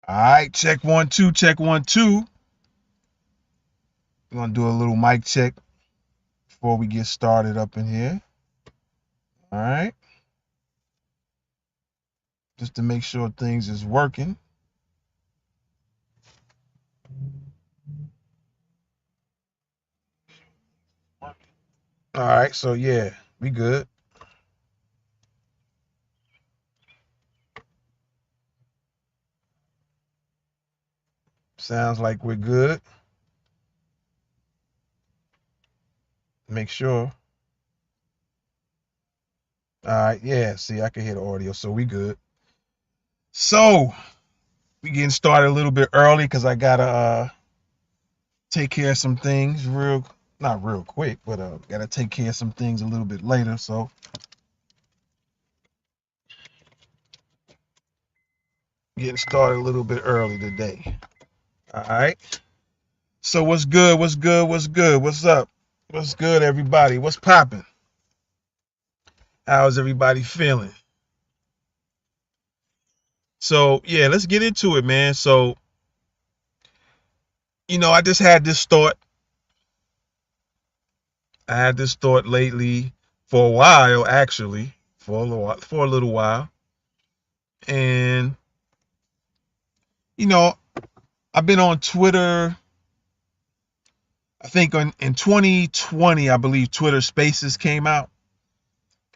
All right, check 1 2, check 1 2. We're gonna do a little mic check before we get started up in here. All right, just to make sure things is working. All right, so yeah, we good. Sounds like we're good. Make sure. All right, yeah. See, I can hear the audio, so we good. So we getting started a little bit early because I gotta take care of some things not real quick, but gotta take care of some things a little bit later. So getting started a little bit early today. All right. So what's good? What's good? What's good? What's up? What's good, everybody? What's popping? How's everybody feeling? So yeah, let's get into it, man. So I just had this thought. I had this thought lately for a while, actually, for a little while, and you know, I've been on Twitter. I think in 2020, I believe Twitter Spaces came out,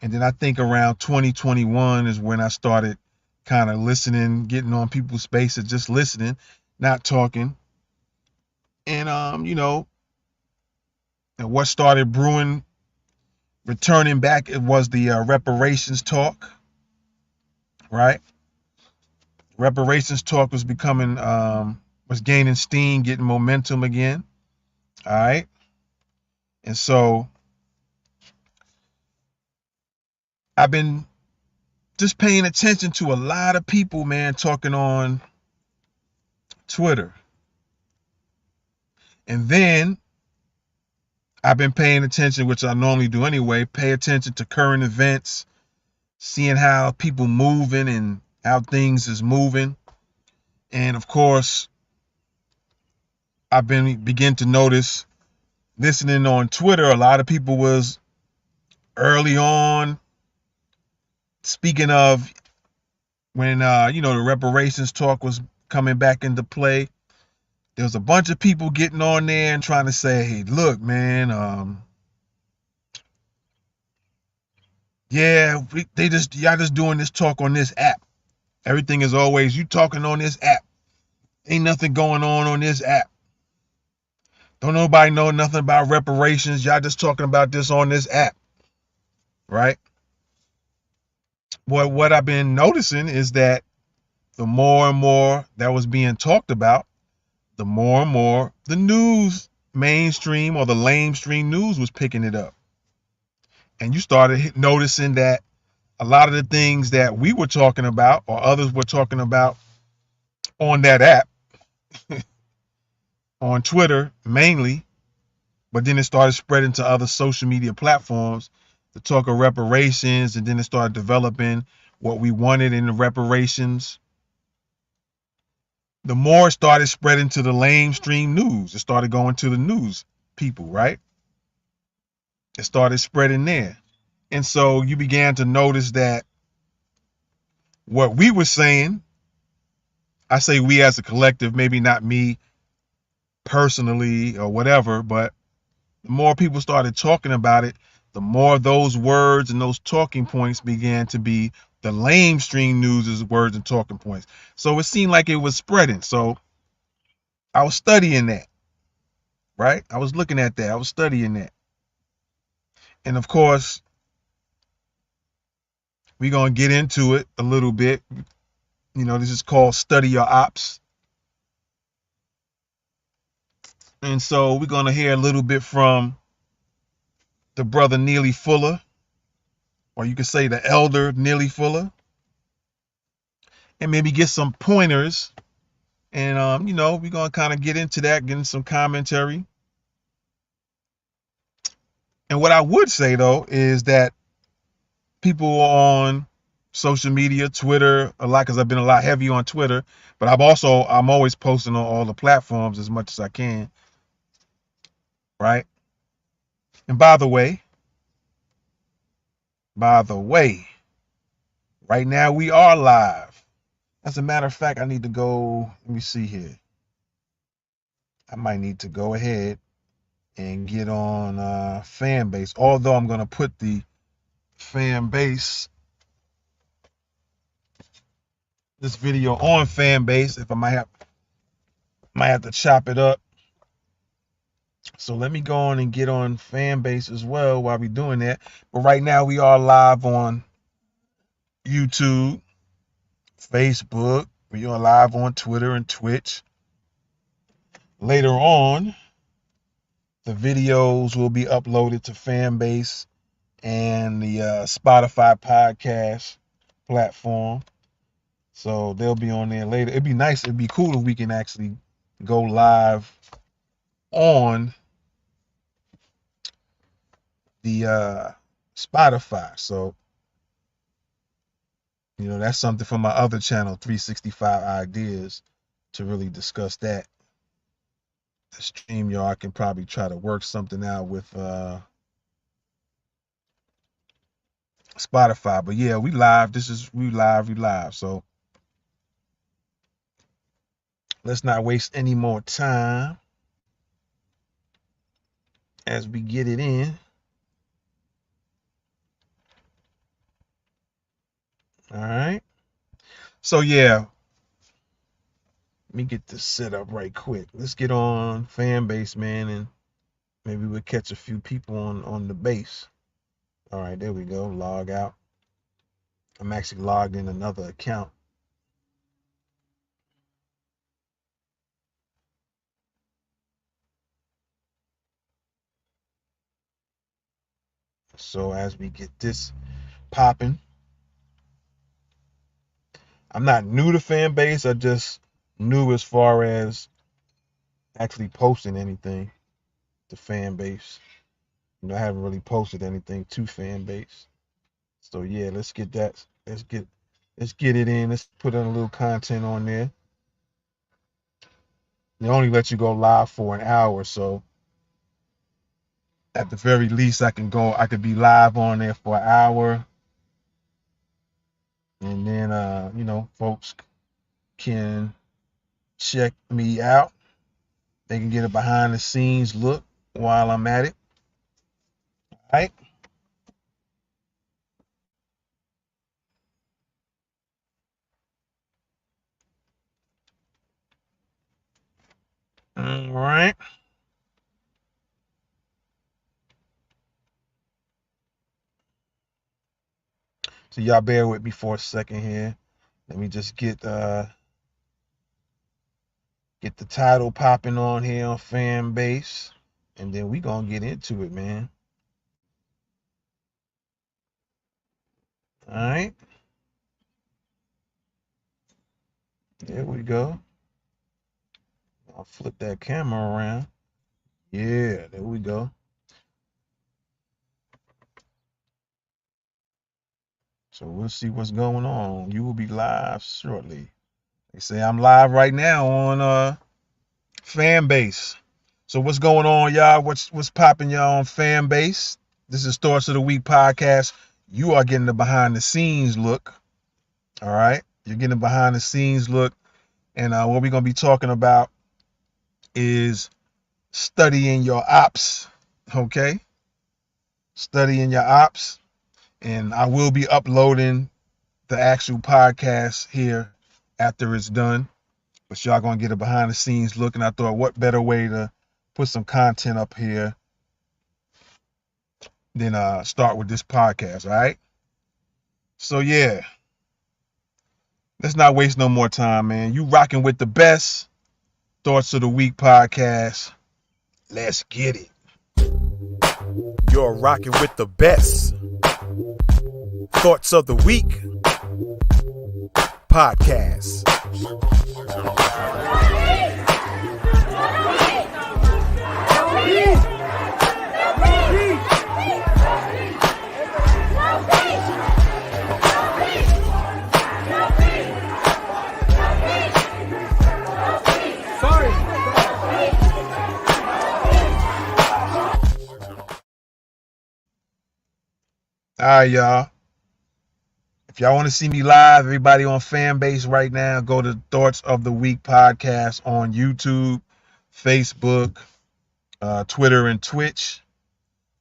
and then I think around 2021 is when I started kind of listening, getting on people's spaces, just listening, not talking. And and what started brewing, returning back, it was the reparations talk, right? Reparations talk was becoming, was gaining steam, getting momentum again. All right, and so I've been just paying attention to a lot of people, man, talking on Twitter, and then I've been paying attention, which I normally do anyway, pay attention to current events, seeing how people moving and how things is moving. And of course, I've been begin to notice, listening on Twitter, a lot of people was early on speaking of when the reparations talk was coming back into play. There was a bunch of people getting on there and trying to say, hey, look, man, yeah, y'all just doing this talk on this app. Everything is always you talking on this app. Ain't nothing going on this app. Don't nobody know nothing about reparations. Y'all just talking about this on this app, right? Well, what I've been noticing is that the more and more that was being talked about, the more and more the news, mainstream or the lamestream news, was picking it up. And you started noticing that a lot of the things that we were talking about or others were talking about on that app, on Twitter mainly, but then it started spreading to other social media platforms, the talk of reparations, and then it started developing what we wanted in the reparations. The more it started spreading to the lamestream news, it started going to the news people, right? It started spreading there. And so you began to notice that what we were saying, I say we as a collective, maybe not me personally or whatever, but the more people started talking about it, the more those words and those talking points began to be the lamestream news' words and talking points. So it seemed like it was spreading. So I was studying that, right? I was looking at that. I was studying that. And of course, we're going to get into it a little bit. This is called Study Your Ops. And so we're going to hear a little bit from the brother Neely Fuller, or you could say the elder Neely Fuller, and maybe get some pointers. And, we're going to kind of get into that, getting some commentary. And what I would say, though, is that people on social media, Twitter a lot, because I've been a lot heavy on Twitter, but I'm always posting on all the platforms as much as I can, right? And by the way, right now we are live. As a matter of fact, I need to go, let me see here. I might need to go ahead and get on Fanbase, although I'm going to put the Fanbase, this video on Fanbase, if I might have to chop it up. So let me go on and get on Fanbase as well while we're doing that. But right now we are live on YouTube, Facebook. We are live on Twitter and Twitch. Later on, the videos will be uploaded to Fanbase and the Spotify podcast platform. So they'll be on there later. It'd be nice. It'd be cool if we can actually go live on the Spotify. So, you know, that's something for my other channel, 365 Ideas, to really discuss that. The StreamYard, I can probably try to work something out with Spotify. But yeah, we live. We live. So let's not waste any more time as we get it in. All right. So yeah, let me get this set up right quick. Let's get on Fanbase, man, and maybe we'll catch a few people on the base. All right, there we go. Log out. I'm actually logged in another account. So as we get this popping, I'm not new to Fanbase. I just new as far as actually posting anything to Fanbase. You know, I haven't really posted anything to Fanbase. So yeah, let's get that. Let's get it in. Let's put in a little content on there. They only let you go live for an hour, so at the very least I could be live on there for an hour. And then you know, folks can check me out. They can get a behind the scenes look while I'm at it. All right. All right. So y'all bear with me for a second here. Let me just get the title popping on here on Fanbase, and then we gonna get into it, man. All right. There we go. I'll flip that camera around. Yeah, there we go. So we'll see what's going on. You will be live shortly. They say I'm live right now on Fanbase. So what's going on, y'all? What's popping, y'all, on Fanbase? This is Thoughts of the Week podcast. You are getting the behind the scenes look. All right, you're getting a behind the scenes look, and what we're gonna be talking about is studying your ops. Okay, studying your ops. And I will be uploading the actual podcast here after it's done. But y'all gonna get a behind the scenes look, and I thought, what better way to put some content up here than start with this podcast, all right? So yeah, let's not waste no more time, man. You rocking with the best Thoughts of the Week podcast. Let's get it. You're rocking with the best Thoughts of the Week podcast. right, y'all. If y'all want to see me live, everybody on Fanbase right now, go to Thoughts of the Week podcast on YouTube, Facebook, Twitter, and Twitch.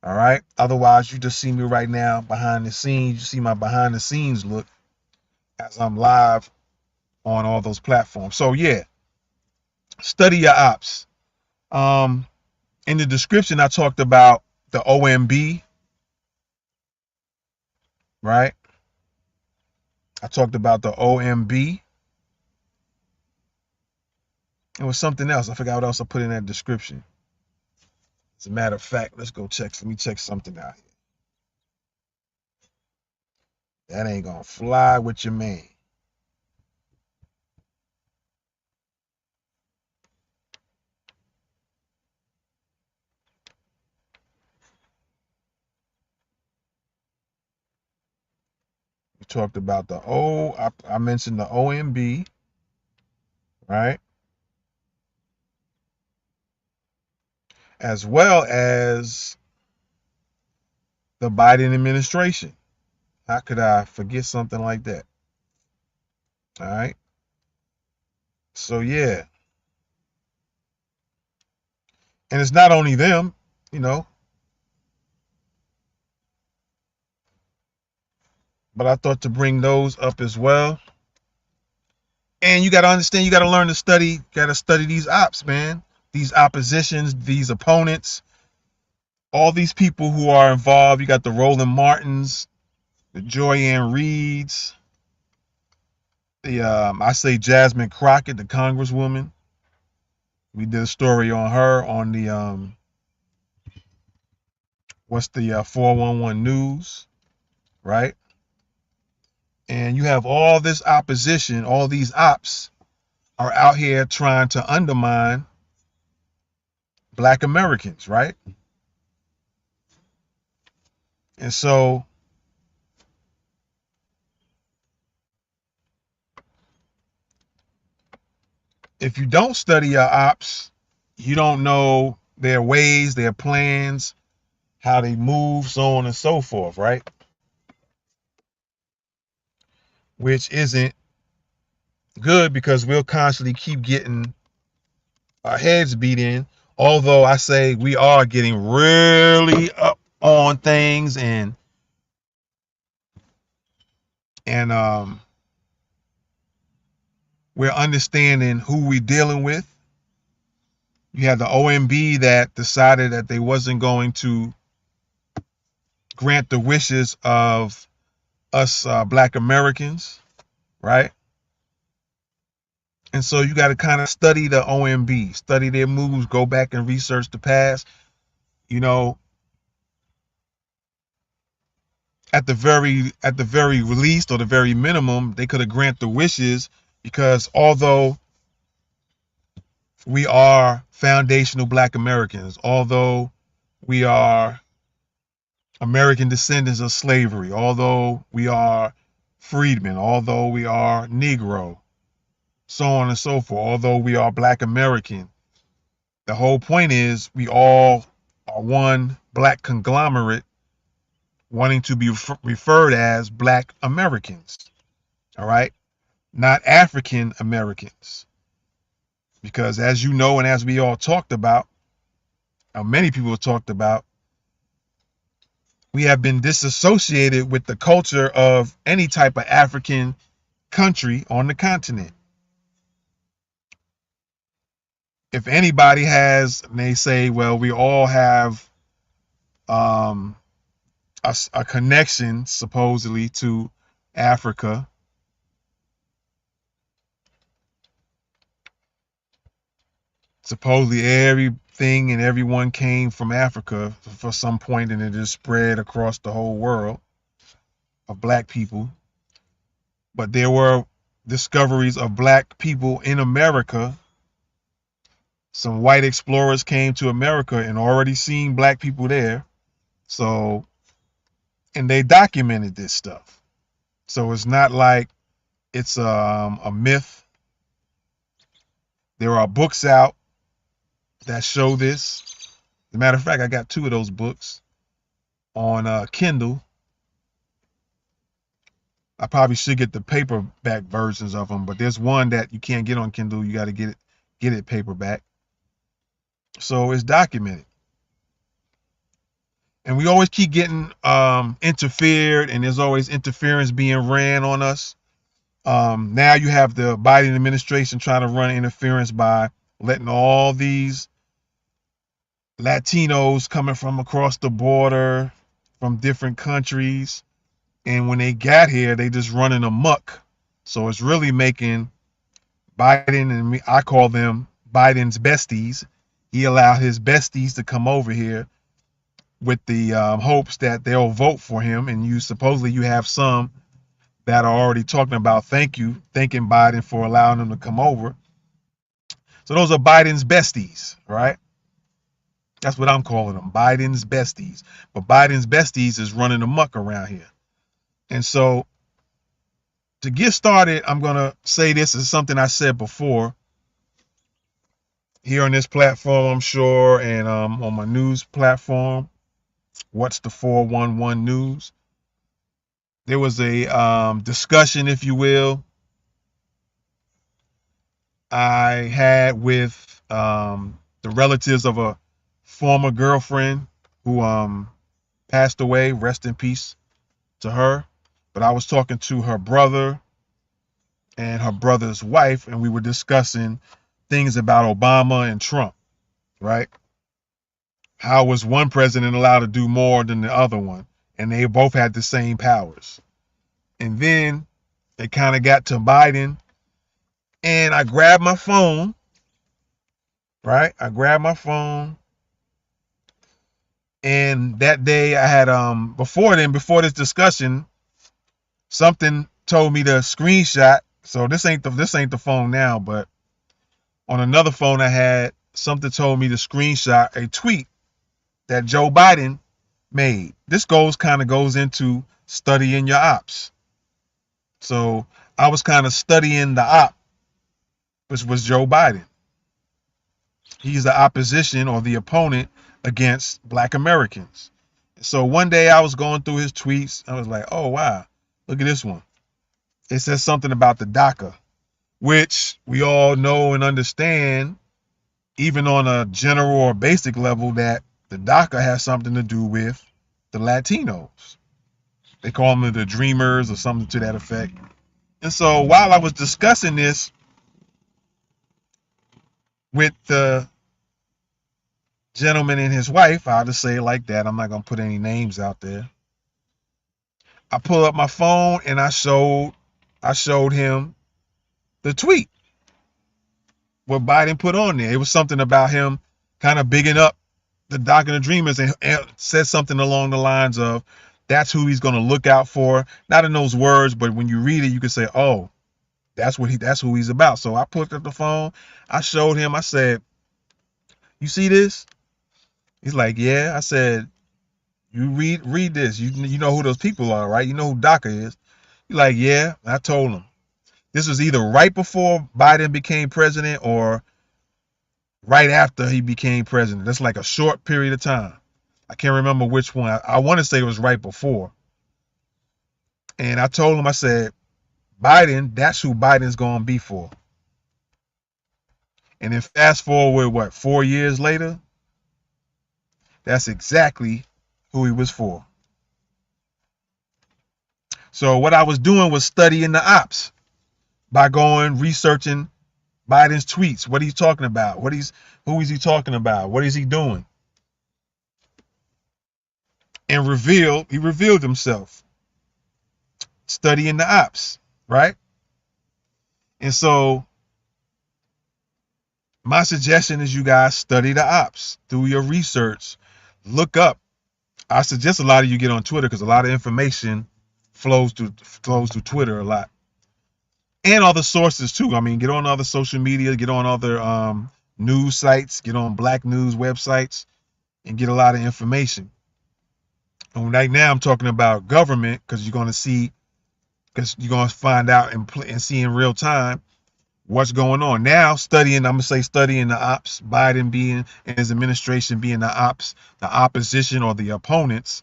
All right. Otherwise, you just see me right now behind the scenes. You see my behind the scenes look as I'm live on all those platforms. So yeah, study your ops. In the description, I talked about the OMB, right? I talked about the OMB. It was something else. I forgot what else I put in that description. As a matter of fact, let's go check. Let me check something out here. That ain't gonna fly with your man. We talked about the I mentioned the OMB, right? As well as the Biden administration. How could I forget something like that? All right. So yeah. And it's not only them, you know, but I thought to bring those up as well. And you got to understand, you got to learn to study, got to study these ops, man. These oppositions, these opponents, all these people who are involved. You got the Roland Martins, the Joyanne Reeds, the I say Jasmine Crockett, the Congresswoman. We did a story on her on the what's the 411 news, right? And you have all this opposition, all these ops are out here trying to undermine Black Americans, right? And so if you don't study your ops, you don't know their ways, their plans, how they move, so on and so forth, right? Which isn't good because we'll constantly keep getting our heads beat in. Although I say we are getting really up on things and we're understanding who we're dealing with. You had the OMB that decided that they wasn't going to grant the wishes of us Black Americans, right? And so you got to kind of study the OMB, study their moves, go back and research the past. You know, at the very least or the very minimum, they could have granted the wishes because although we are foundational Black Americans, although we are American descendants of slavery, although we are freedmen, although we are Negro, so on and so forth, although we are Black American, the whole point is we all are one Black conglomerate wanting to be referred as Black Americans, all right? Not African Americans. Because as you know, and as we all talked about, or many people have talked about, we have been disassociated with the culture of any type of African country on the continent. If anybody has, and they say, well, we all have a connection supposedly to Africa. Supposedly everything and everyone came from Africa for some point, and it just spread across the whole world of Black people. But there were discoveries of Black people in America. Some white explorers came to America and already seen Black people there. So, and they documented this stuff. So it's not like it's a myth. There are books out that show this. As a matter of fact, I got 2 of those books on Kindle. I probably should get the paperback versions of them, but there's one that you can't get on Kindle. You got to get it paperback. So it's documented. And we always keep getting interfered, and there's always interference being ran on us. Now you have the Biden administration trying to run interference by letting all these Latinos coming from across the border from different countries, and when they got here, they just running amok. So it's really making Biden and me, I call them Biden's besties. He allowed his besties to come over here with the hopes that they'll vote for him, and you have some that are already talking about thanking Biden for allowing them to come over. So those are Biden's besties, right? That's what I'm calling them, Biden's besties. But Biden's besties is running amok around here. And so to get started, I'm going to say this is something I said before here on this platform, I'm sure, and on my news platform, What's the 411 News. There was a discussion, if you will, I had with the relatives of a former girlfriend who passed away. Rest in peace to her. But I was talking to her brother and her brother's wife, and we were discussing things about Obama and Trump, right? How was one president allowed to do more than the other one? And they both had the same powers. And then it kind of got to Biden, and I grabbed my phone, right? I grabbed my phone, and that day I had before this discussion, something told me to screenshot. So this ain't the phone now, but on another phone I had something told me to screenshot a tweet that Joe Biden made. This kind of goes into studying your ops. So I was kind of studying the op, which was Joe Biden. He's the opposition or the opponent against Black Americans. So one day I was going through his tweets. I was like, oh, wow, look at this one. It says something about the DACA, which we all know and understand, even on a general or basic level, that the DACA has something to do with the Latinos. They call them the Dreamers or something to that effect. And so while I was discussing this with the gentleman and his wife, I'll just say it like that. I'm not going to put any names out there. I pull up my phone and I showed him the tweet, what Biden put on there. It was something about him kind of bigging up the DACA and the Dreamers, and said something along the lines of, that's who he's going to look out for. Not in those words, but when you read it, you can say, oh, that's who he's about. So I picked up the phone. I showed him. I said, you see this? He's like, yeah. I said, you read this. You know who those people are, right? You know who DACA is. He's like, yeah. I told him. This was either right before Biden became president or right after he became president. That's like a short period of time. I can't remember which one. I want to say it was right before. And I told him, I said, Biden, that's who Biden's going to be for. And then fast forward, 4 years later? That's exactly who he was for. So what I was doing was studying the ops by going researching Biden's tweets. What he's talking about. Who is he talking about? What is he doing? And he revealed himself. Studying the ops, right? And so my suggestion is you guys study the ops, do your research, look up. I suggest a lot of you get on Twitter because a lot of information flows through Twitter a lot, and other sources too. I mean, get on other social media, get on other news sites, get on Black news websites, and get a lot of information. And right now I'm talking about government because you're going to find out and see in real time what's going on. Now studying the ops, Biden being and his administration being the opposition or the opponents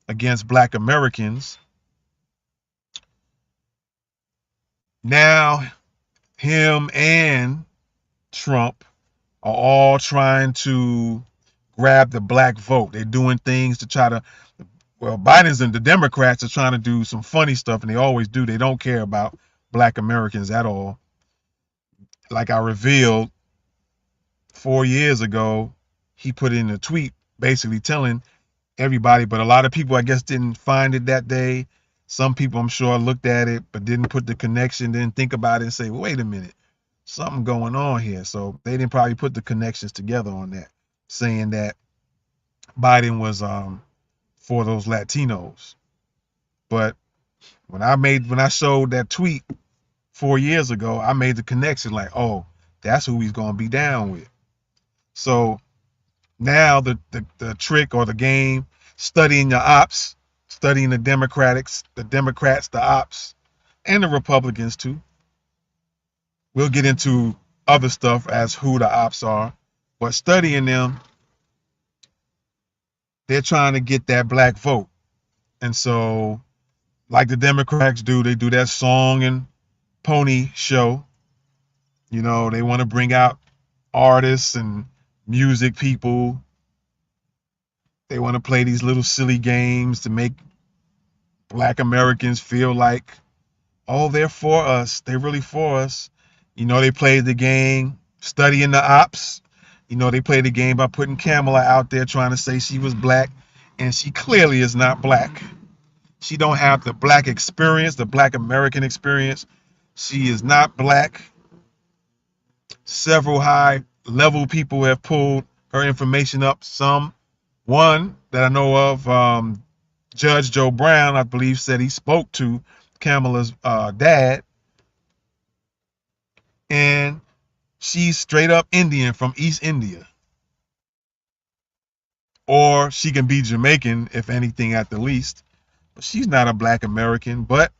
against Black Americans. Now him and Trump are all trying to grab the black vote. They're doing things to try to, well, Biden's and the Democrats are trying to do some funny stuff, and they always do. They don't care about black Americans at all. Like I revealed 4 years ago, he put in a tweet basically telling everybody, but a lot of people, I guess, didn't find it that day. Some people, I'm sure, looked at it, but didn't put the connection, didn't think about it and say, well, wait a minute, something going on here. So they didn't probably put the connections together on that, saying that Biden was for those Latinos. But when I showed that tweet 4 years ago, I made the connection like, oh, that's who he's gonna be down with. So now the trick or the game, studying the ops, studying the Democrats, the ops, and the Republicans too. We'll get into other stuff as who the ops are, but studying them, they're trying to get that black vote. And so, like the Democrats do, they do that song and pony show. You know, they want to bring out artists and music people. They want to play these little silly games to make black Americans feel like, oh, they're for us. They're really for us. You know, they played the game studying the ops. You know, they played the game by putting Kamala out there trying to say she was black, and she clearly is not black. She don't have the black experience, the black American experience. She is not black. Several high level people have pulled her information up. One that I know of, Judge Joe Brown, I believe, said he spoke to Kamala's dad, and she's straight up Indian from East India. Or she can be Jamaican, if anything, at the least. But she's not a black American. But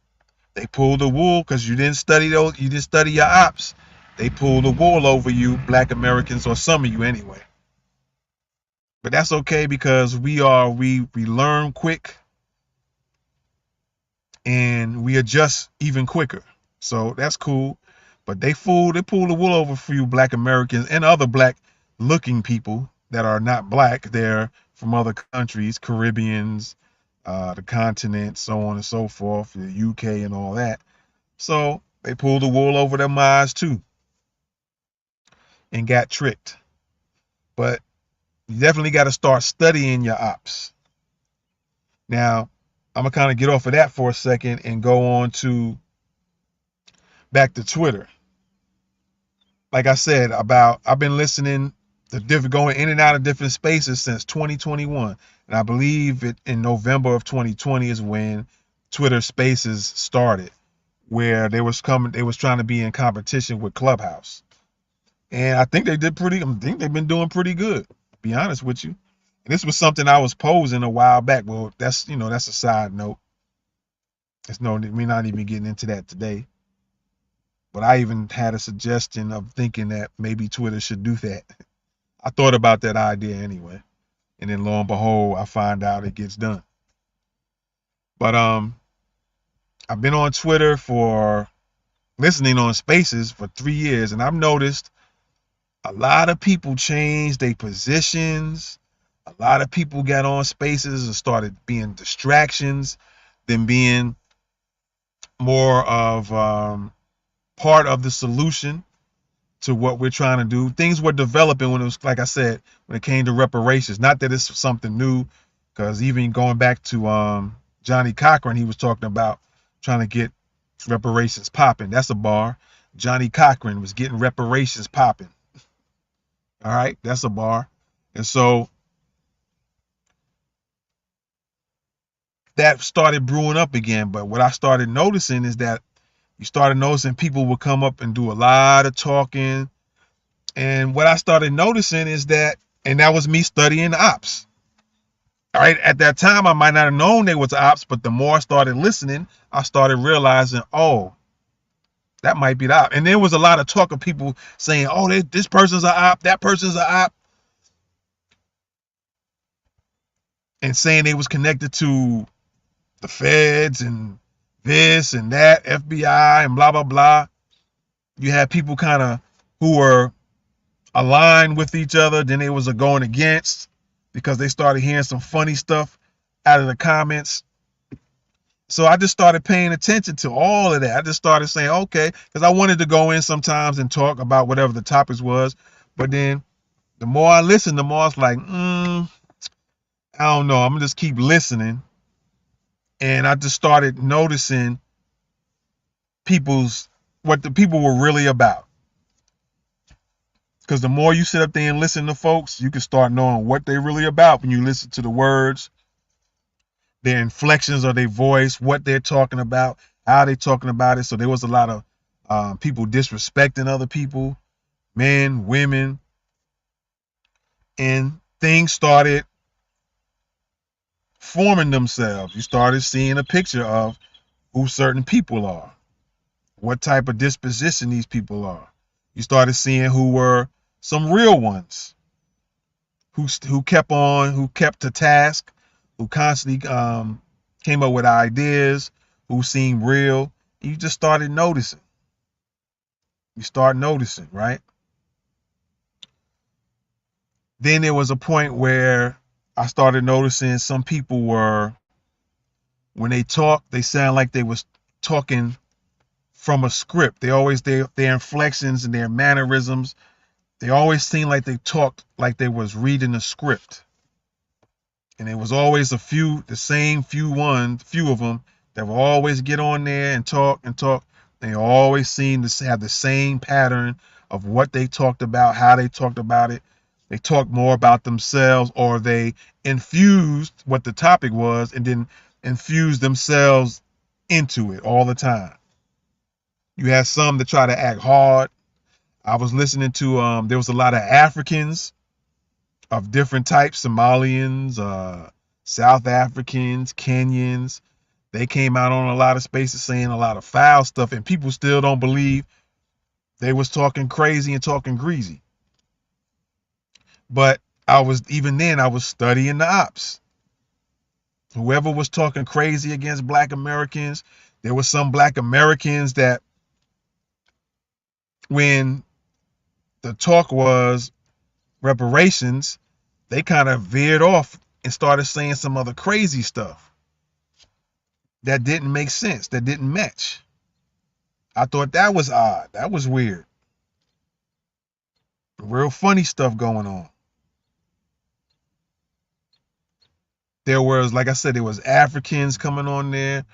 they pulled the wool because you didn't study those, you didn't study your ops. They pulled the wool over you, black Americans, or some of you anyway. But that's okay because we learn quick and we adjust even quicker. So that's cool. But they pulled the wool over for you black Americans and other black looking people that are not black. They're from other countries, Caribbeans, the continent, so on and so forth, the UK and all that. So they pulled the wool over their eyes too and got tricked. But you definitely got to start studying your ops. Now, I'm gonna kind of get off of that for a second and go on to back to Twitter. Like I said, I've been listening to going in and out of different spaces since 2021, and I believe it in November of 2020 is when Twitter Spaces started, where they was trying to be in competition with Clubhouse, and I think they've been doing pretty good, to be honest with you. And this was something I was posing a while back. Well, that's a side note. We're not even getting into that today. But I even had a suggestion of thinking that maybe Twitter should do that. I thought about that idea anyway. And then lo and behold, I find out it gets done. But I've been on Twitter for listening on Spaces for 3 years, and I've noticed a lot of people changed their positions. A lot of people got on Spaces and started being distractions than being more of part of the solution to what we're trying to do. Things were developing when it was, like I said, when it came to reparations. Not that it's something new, because even going back to Johnny Cochran, he was talking about trying to get reparations popping. That's a bar. Johnny Cochran was getting reparations popping. All right, that's a bar. And so that started brewing up again. But what I started noticing is that you started noticing people would come up and do a lot of talking. And what I started noticing is that, and that was me studying ops. All right, at that time, I might not have known they was ops, but the more I started listening, I started realizing, oh, that might be the op. And there was a lot of talk of people saying, oh, this person's an op, that person's an op, and saying they was connected to the feds and this and that, FBI and blah, blah, blah. You had people kind of who were aligned with each other. Then they was going against because they started hearing some funny stuff out of the comments. So I just started paying attention to all of that. I just started saying, okay, because I wanted to go in sometimes and talk about whatever the topics was. But then the more I listened, the more I was like, I don't know. I'm going to just keep listening. And I just started noticing what the people were really about. Because the more you sit up there and listen to folks, you can start knowing what they're really about when you listen to the words, their inflections of their voice, what they're talking about, how they're talking about it. So there was a lot of people disrespecting other people, men, women, and things started forming themselves. You started seeing a picture of who certain people are, what type of disposition these people are. You started seeing who were some real ones, who kept to task, who constantly came up with ideas, who seemed real. You just started noticing. You start noticing, right? Then there was a point where I started noticing some people were, when they talk, they sound like they was talking from a script. Their inflections and their mannerisms, they always seemed like they talked like they was reading a script. And there was always the few of them that would always get on there and talk and talk. They always seemed to have the same pattern of what they talked about, how they talked about it. They talked more about themselves, or they infused what the topic was and then infused themselves into it all the time. You had some that try to act hard. I was listening to, there was a lot of Africans of different types, Somalians, South Africans, Kenyans. They came out on a lot of spaces saying a lot of foul stuff, and people still don't believe they was talking crazy and talking greasy. But even then I was studying the ops. Whoever was talking crazy against Black Americans, there were some Black Americans that, when the talk was reparations, they kind of veered off and started saying some other crazy stuff that didn't make sense, that didn't match. I thought that was odd. That was weird. Real funny stuff going on. There was, like I said, there was Africans coming on there.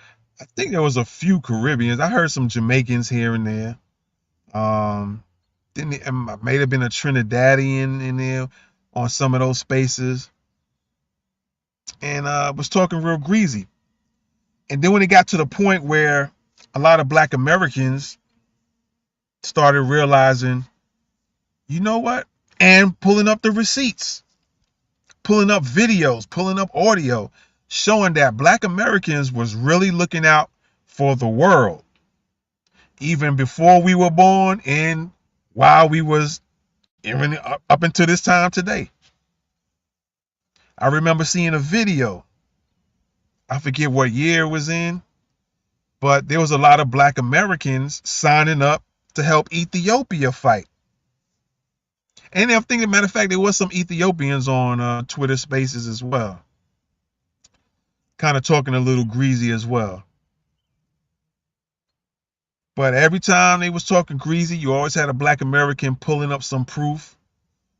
I think there was a few Caribbeans. I heard some Jamaicans here and there. Then it may have been a Trinidadian in there on some of those spaces. And was talking real greasy. And then when it got to the point where a lot of Black Americans started realizing, you know what? And pulling up the receipts, pulling up videos, pulling up audio, showing that Black Americans was really looking out for the world, even before we were born and while we was even up until this time today. I remember seeing a video. I forget what year it was in, but there was a lot of Black Americans signing up to help Ethiopia fight. And I think, as a matter of fact, there was some Ethiopians on Twitter Spaces as well, kind of talking a little greasy as well. But every time they was talking greasy, you always had a Black American pulling up some proof,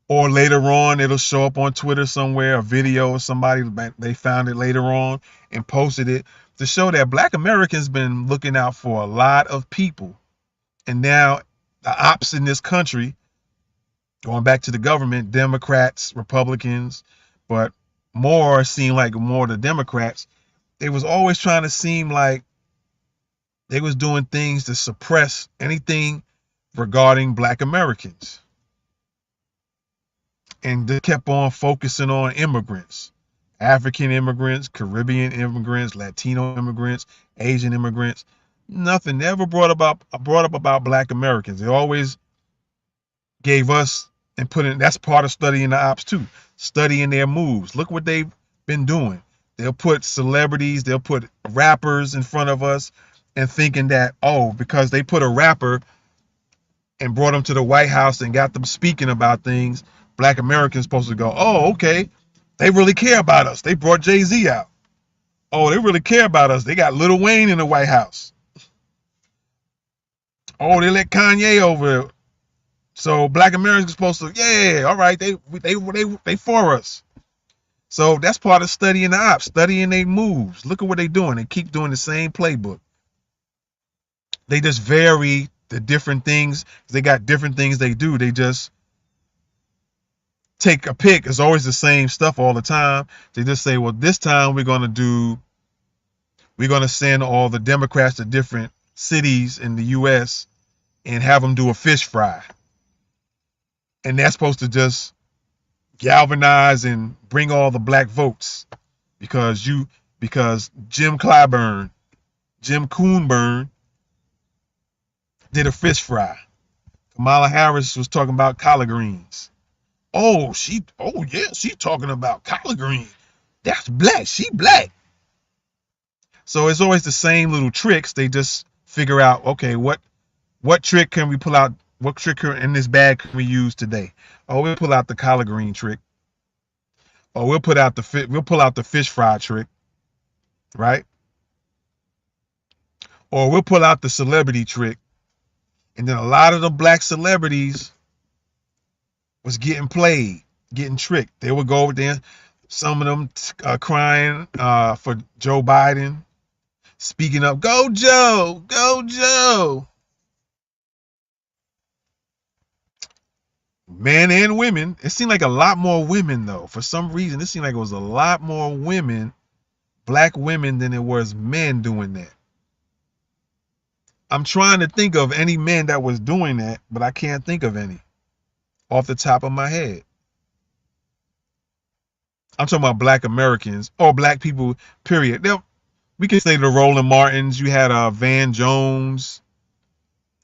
or later on it'll show up on Twitter somewhere, a video of somebody, they found it later on and posted it to show that Black Americans been looking out for a lot of people. And now the ops in this country, going back to the government, Democrats, Republicans, but more seem like more the Democrats, they was always trying to seem like they was doing things to suppress anything regarding Black Americans. And they kept on focusing on immigrants, African immigrants, Caribbean immigrants, Latino immigrants, Asian immigrants. Nothing ever brought up about Black Americans. They always gave us and put in, that's part of studying the ops too, studying their moves. Look what they've been doing. They'll put celebrities, they'll put rappers in front of us, and thinking that, oh, because they put a rapper and brought him to the White House and got them speaking about things, Black Americans supposed to go, oh, okay, they really care about us. They brought Jay-Z out. Oh, they really care about us. They got Lil Wayne in the White House. Oh, they let Kanye over. So Black Americans supposed to, yeah, all right, they for us. So that's part of studying the ops, studying their moves. Look at what they're doing. They keep doing the same playbook. They just vary the different things. They got different things they do. They just take a pick. It's always the same stuff all the time. They just say, well, this time we're going to send all the Democrats to different cities in the U.S. and have them do a fish fry. And that's supposed to just galvanize and bring all the black votes because Jim Coonburn did a fish fry. Kamala Harris was talking about collard greens. Oh yeah, she's talking about collard greens. That's black. She black. So it's always the same little tricks. They just figure out, okay, what trick can we pull out? What trick in this bag can we use today? Oh, we'll pull out the collard green trick. Or we'll pull out the fish fry trick, right? Or we'll pull out the celebrity trick. And then a lot of the black celebrities was getting played, getting tricked. They would go over there, some of them crying for Joe Biden, speaking up, go Joe, go Joe. Men and women. It seemed like a lot more women, though. For some reason, it seemed like it was a lot more women, black women, than it was men doing that. I'm trying to think of any men that was doing that, but I can't think of any off the top of my head. I'm talking about black Americans or black people, period. We can say the Roland Martins. You had Van Jones.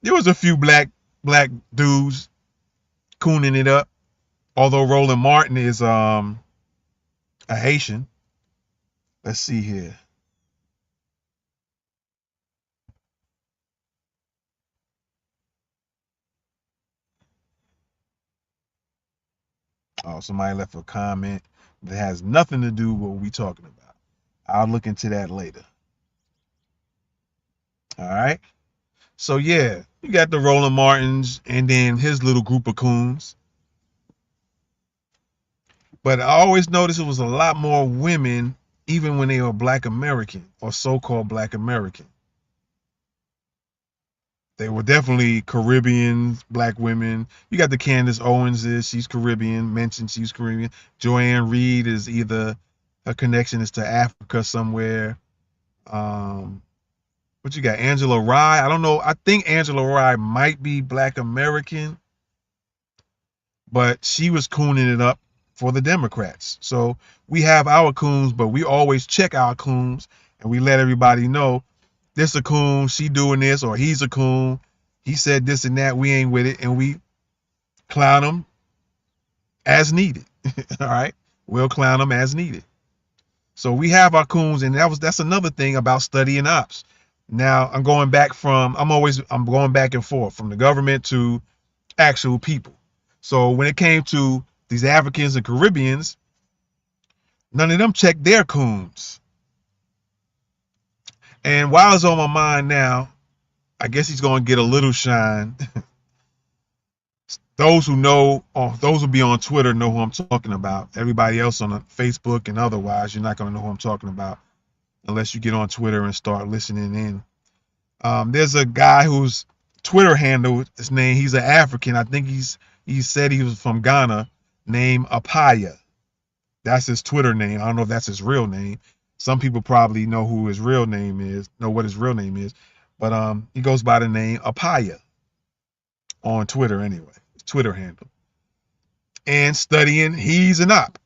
There was a few black dudes cooning it up. Although Roland Martin is a Haitian. Let's see here. Oh, somebody left a comment that has nothing to do with what we talking about. I'll look into that later. All right. So yeah, you got the Roland Martins and then his little group of coons. But I always noticed it was a lot more women, even when they were black American or so-called black American. They were definitely Caribbean black women. You got the Candace Owenses, she's Caribbean, mentioned she's Caribbean. Joanne Reed is either her connection is to Africa somewhere. What you got? Angela Rye. I don't know. I think Angela Rye might be black American, but she was cooning it up for the Democrats. So we have our coons, but we always check our coons and we let everybody know this a coon, she doing this, or he's a coon. He said this and that, we ain't with it, and we clown them as needed. All right, we'll clown them as needed. So we have our coons, and that's another thing about studying ops. Now I'm going back and forth from the government to actual people. So when it came to these Africans and Caribbeans, none of them checked their coons. And while it's on my mind now, I guess he's going to get a little shine. Those who know, or those who be on Twitter know who I'm talking about. Everybody else on Facebook and otherwise, you're not going to know who I'm talking about unless you get on Twitter and start listening in. There's a guy whose Twitter handle, his name, he's an African. I think he said he was from Ghana, named Apaya. That's his Twitter name. I don't know if that's his real name. Some people probably know who his real name is, know what his real name is. But he goes by the name Apaya on Twitter anyway. His Twitter handle. And studying, he's an op.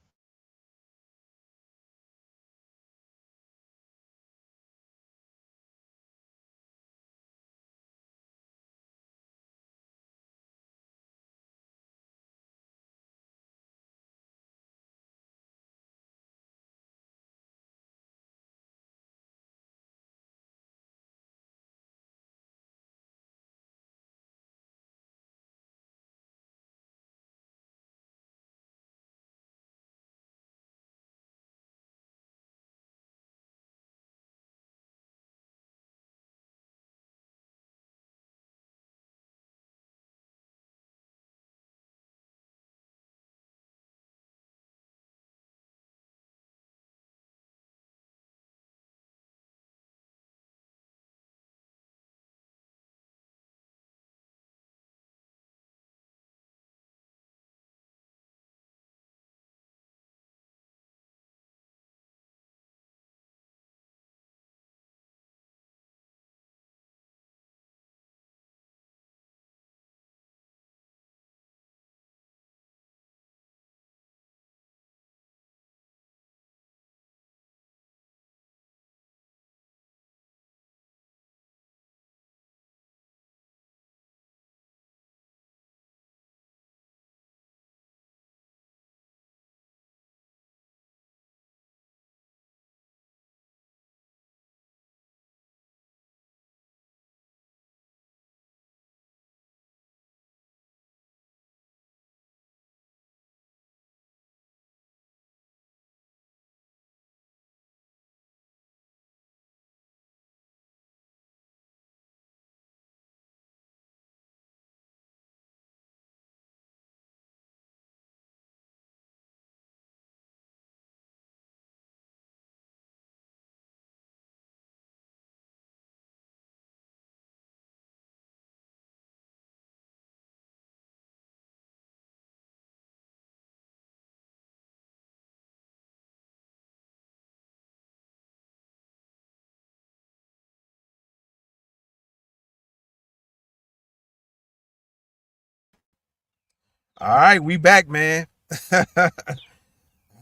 All right, we back, man.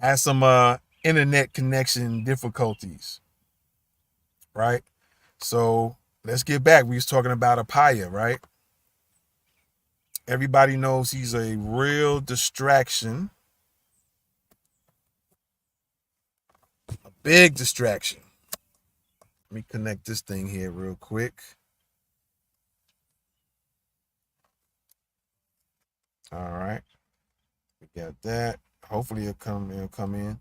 Had some internet connection difficulties, right? So let's get back. We was talking about Apaya, right? Everybody knows he's a real distraction, a big distraction. Let me connect this thing here real quick. All right, we got that. Hopefully it'll come in.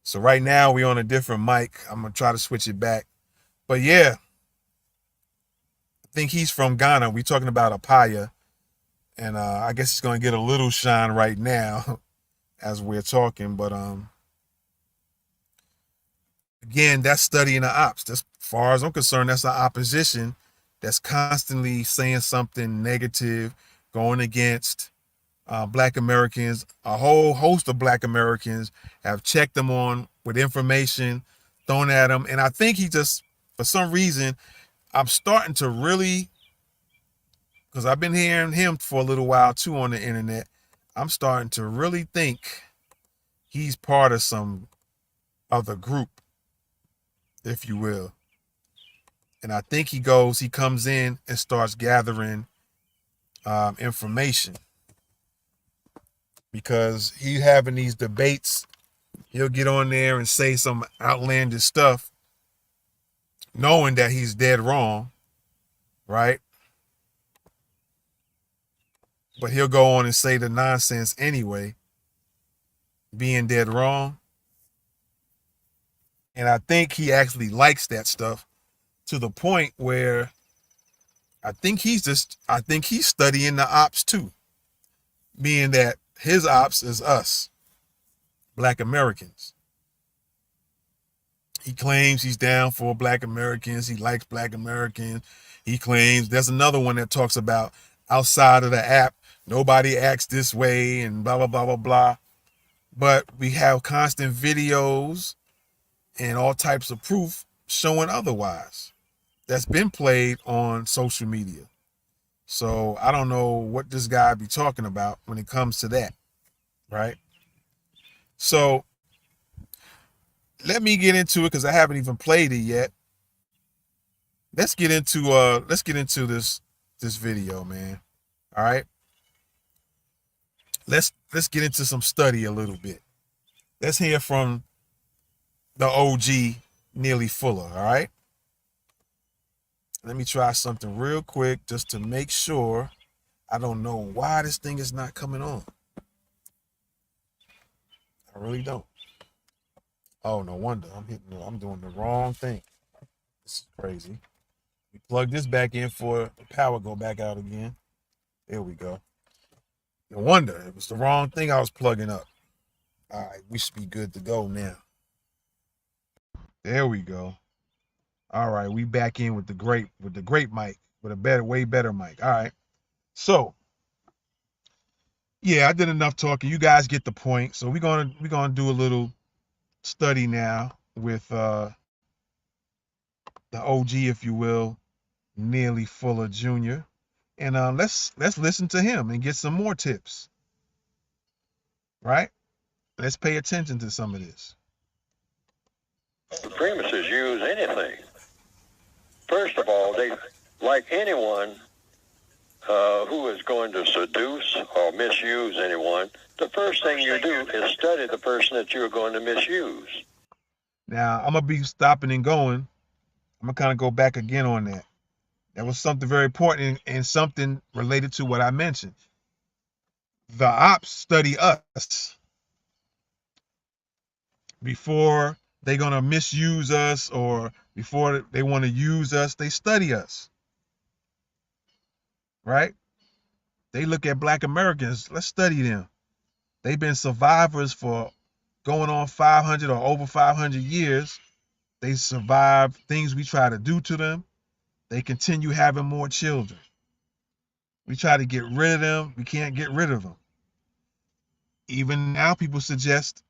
So right now we on a different mic. I'm gonna try to switch it back. But yeah, I think he's from Ghana. We talking about Apaya, and I guess he's gonna get a little shine right now as we're talking. But again, that's studying the ops. That's, as far as I'm concerned, that's the opposition that's constantly saying something negative, going against Black Americans. A whole host of Black Americans have checked them on with information thrown at him. And I think he just, for some reason, I'm starting to really, because I've been hearing him for a little while too on the internet, I'm starting to really think he's part of some other group, if you will. And I think he comes in and starts gathering information, because he having these debates. He'll get on there and say some outlandish stuff, knowing that he's dead wrong, right? But he'll go on and say the nonsense anyway, being dead wrong. And I think he actually likes that stuff, to the point where I think he's studying the ops too, being that his ops is us, Black Americans. He claims he's down for Black Americans. He likes Black Americans. He claims, there's another one that talks about outside of the app, nobody acts this way and blah, blah, blah, blah, blah. But we have constant videos and all types of proof showing otherwise. That's been played on social media. So I don't know what this guy be talking about when it comes to that, right? So let me get into it, because I haven't even played it yet. Let's get into this video, man. All right. Let's get into some study a little bit. Let's hear from the OG Neely Fuller, all right? Let me try something real quick just to make sure. I don't know why this thing is not coming on. I really don't. Oh, no wonder. I'm doing the wrong thing. This is crazy. We plug this back in for the power go back out again. There we go. No wonder. It was the wrong thing I was plugging up. All right, we should be good to go now. There we go. All right, we back in with the great mic, with a way better mic. All right. So, yeah, I did enough talking. You guys get the point. So we're gonna do a little study now with the OG, if you will, Neely Fuller Jr. And let's listen to him and get some more tips. Right? Let's pay attention to some of this. Supremacists use anything. First of all, they, like anyone who is going to seduce or misuse anyone, the first thing you do is study the person that you're going to misuse. Now, I'm going to be stopping and going. I'm going to kind of go back again on that. That was something very important and something related to what I mentioned. The ops study us before they're going to misuse us, or before they want to use us. They study us, right? They look at Black Americans. Let's study them. They've been survivors for going on 500 or over 500 years. They survived things we try to do to them. They continue having more children. We try to get rid of them. We can't get rid of them. Even now, people suggest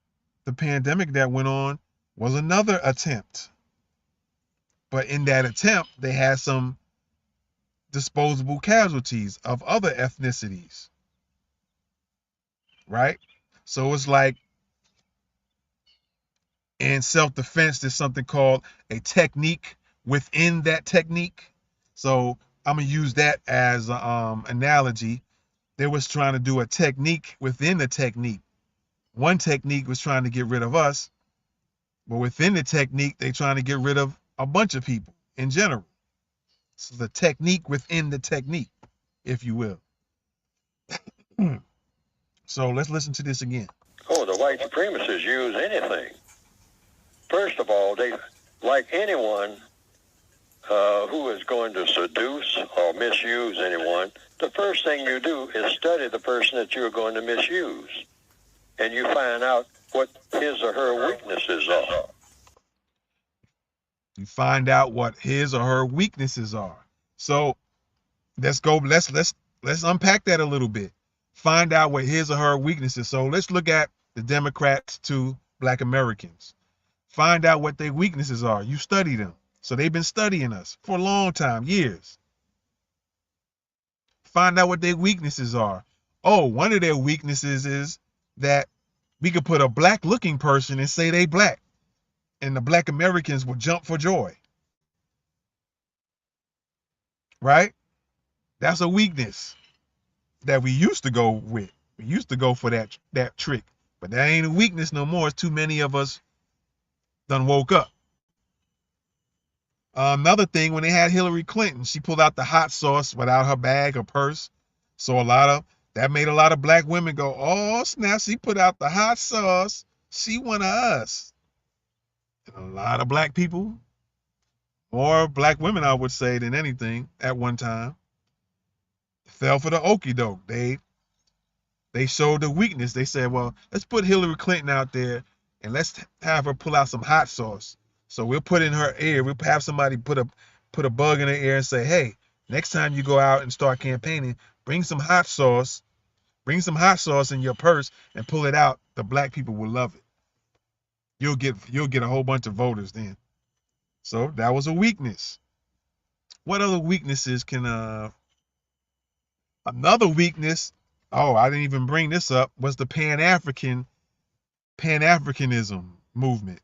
the pandemic that went on was another attempt. But in that attempt, they had some disposable casualties of other ethnicities, right? So it's like in self-defense, there's something called a technique within that technique. So I'm gonna use that as an analogy. They was trying to do a technique within the technique. One technique was trying to get rid of us, but within the technique, they trying to get rid of a bunch of people in general. So the technique within the technique, if you will. So let's listen to this again. Oh, the white supremacists use anything. First of all, they, like anyone who is going to seduce or misuse anyone, the first thing you do is study the person that you're going to misuse. And you find out what his or her weaknesses are. You find out what his or her weaknesses are. So let's unpack that a little bit. Find out what his or her weaknesses. So let's look at the Democrats to Black Americans. Find out what their weaknesses are. You study them. So they've been studying us for a long time, years. Find out what their weaknesses are. Oh, one of their weaknesses is that we could put a black looking person and say they black, and the Black Americans will jump for joy. Right? That's a weakness that we used to go with. We used to go for that trick. But that ain't a weakness no more. It's too many of us done woke up. Another thing, when they had Hillary Clinton, she pulled out the hot sauce without her bag or purse. So that made a lot of black women go, oh snap, she put out the hot sauce. She one of us. And a lot of black people, more black women, I would say, than anything at one time, fell for the okie doke. They showed the weakness. They said, well, let's put Hillary Clinton out there and let's have her pull out some hot sauce. So we'll put in her ear, we'll have somebody put a bug in her ear and say, hey, next time you go out and start campaigning, bring some hot sauce in your purse and pull it out. The black people will love it. You'll get a whole bunch of voters then. So that was a weakness. What other weaknesses can another weakness, oh, I didn't even bring this up, was the Pan-Africanism movement.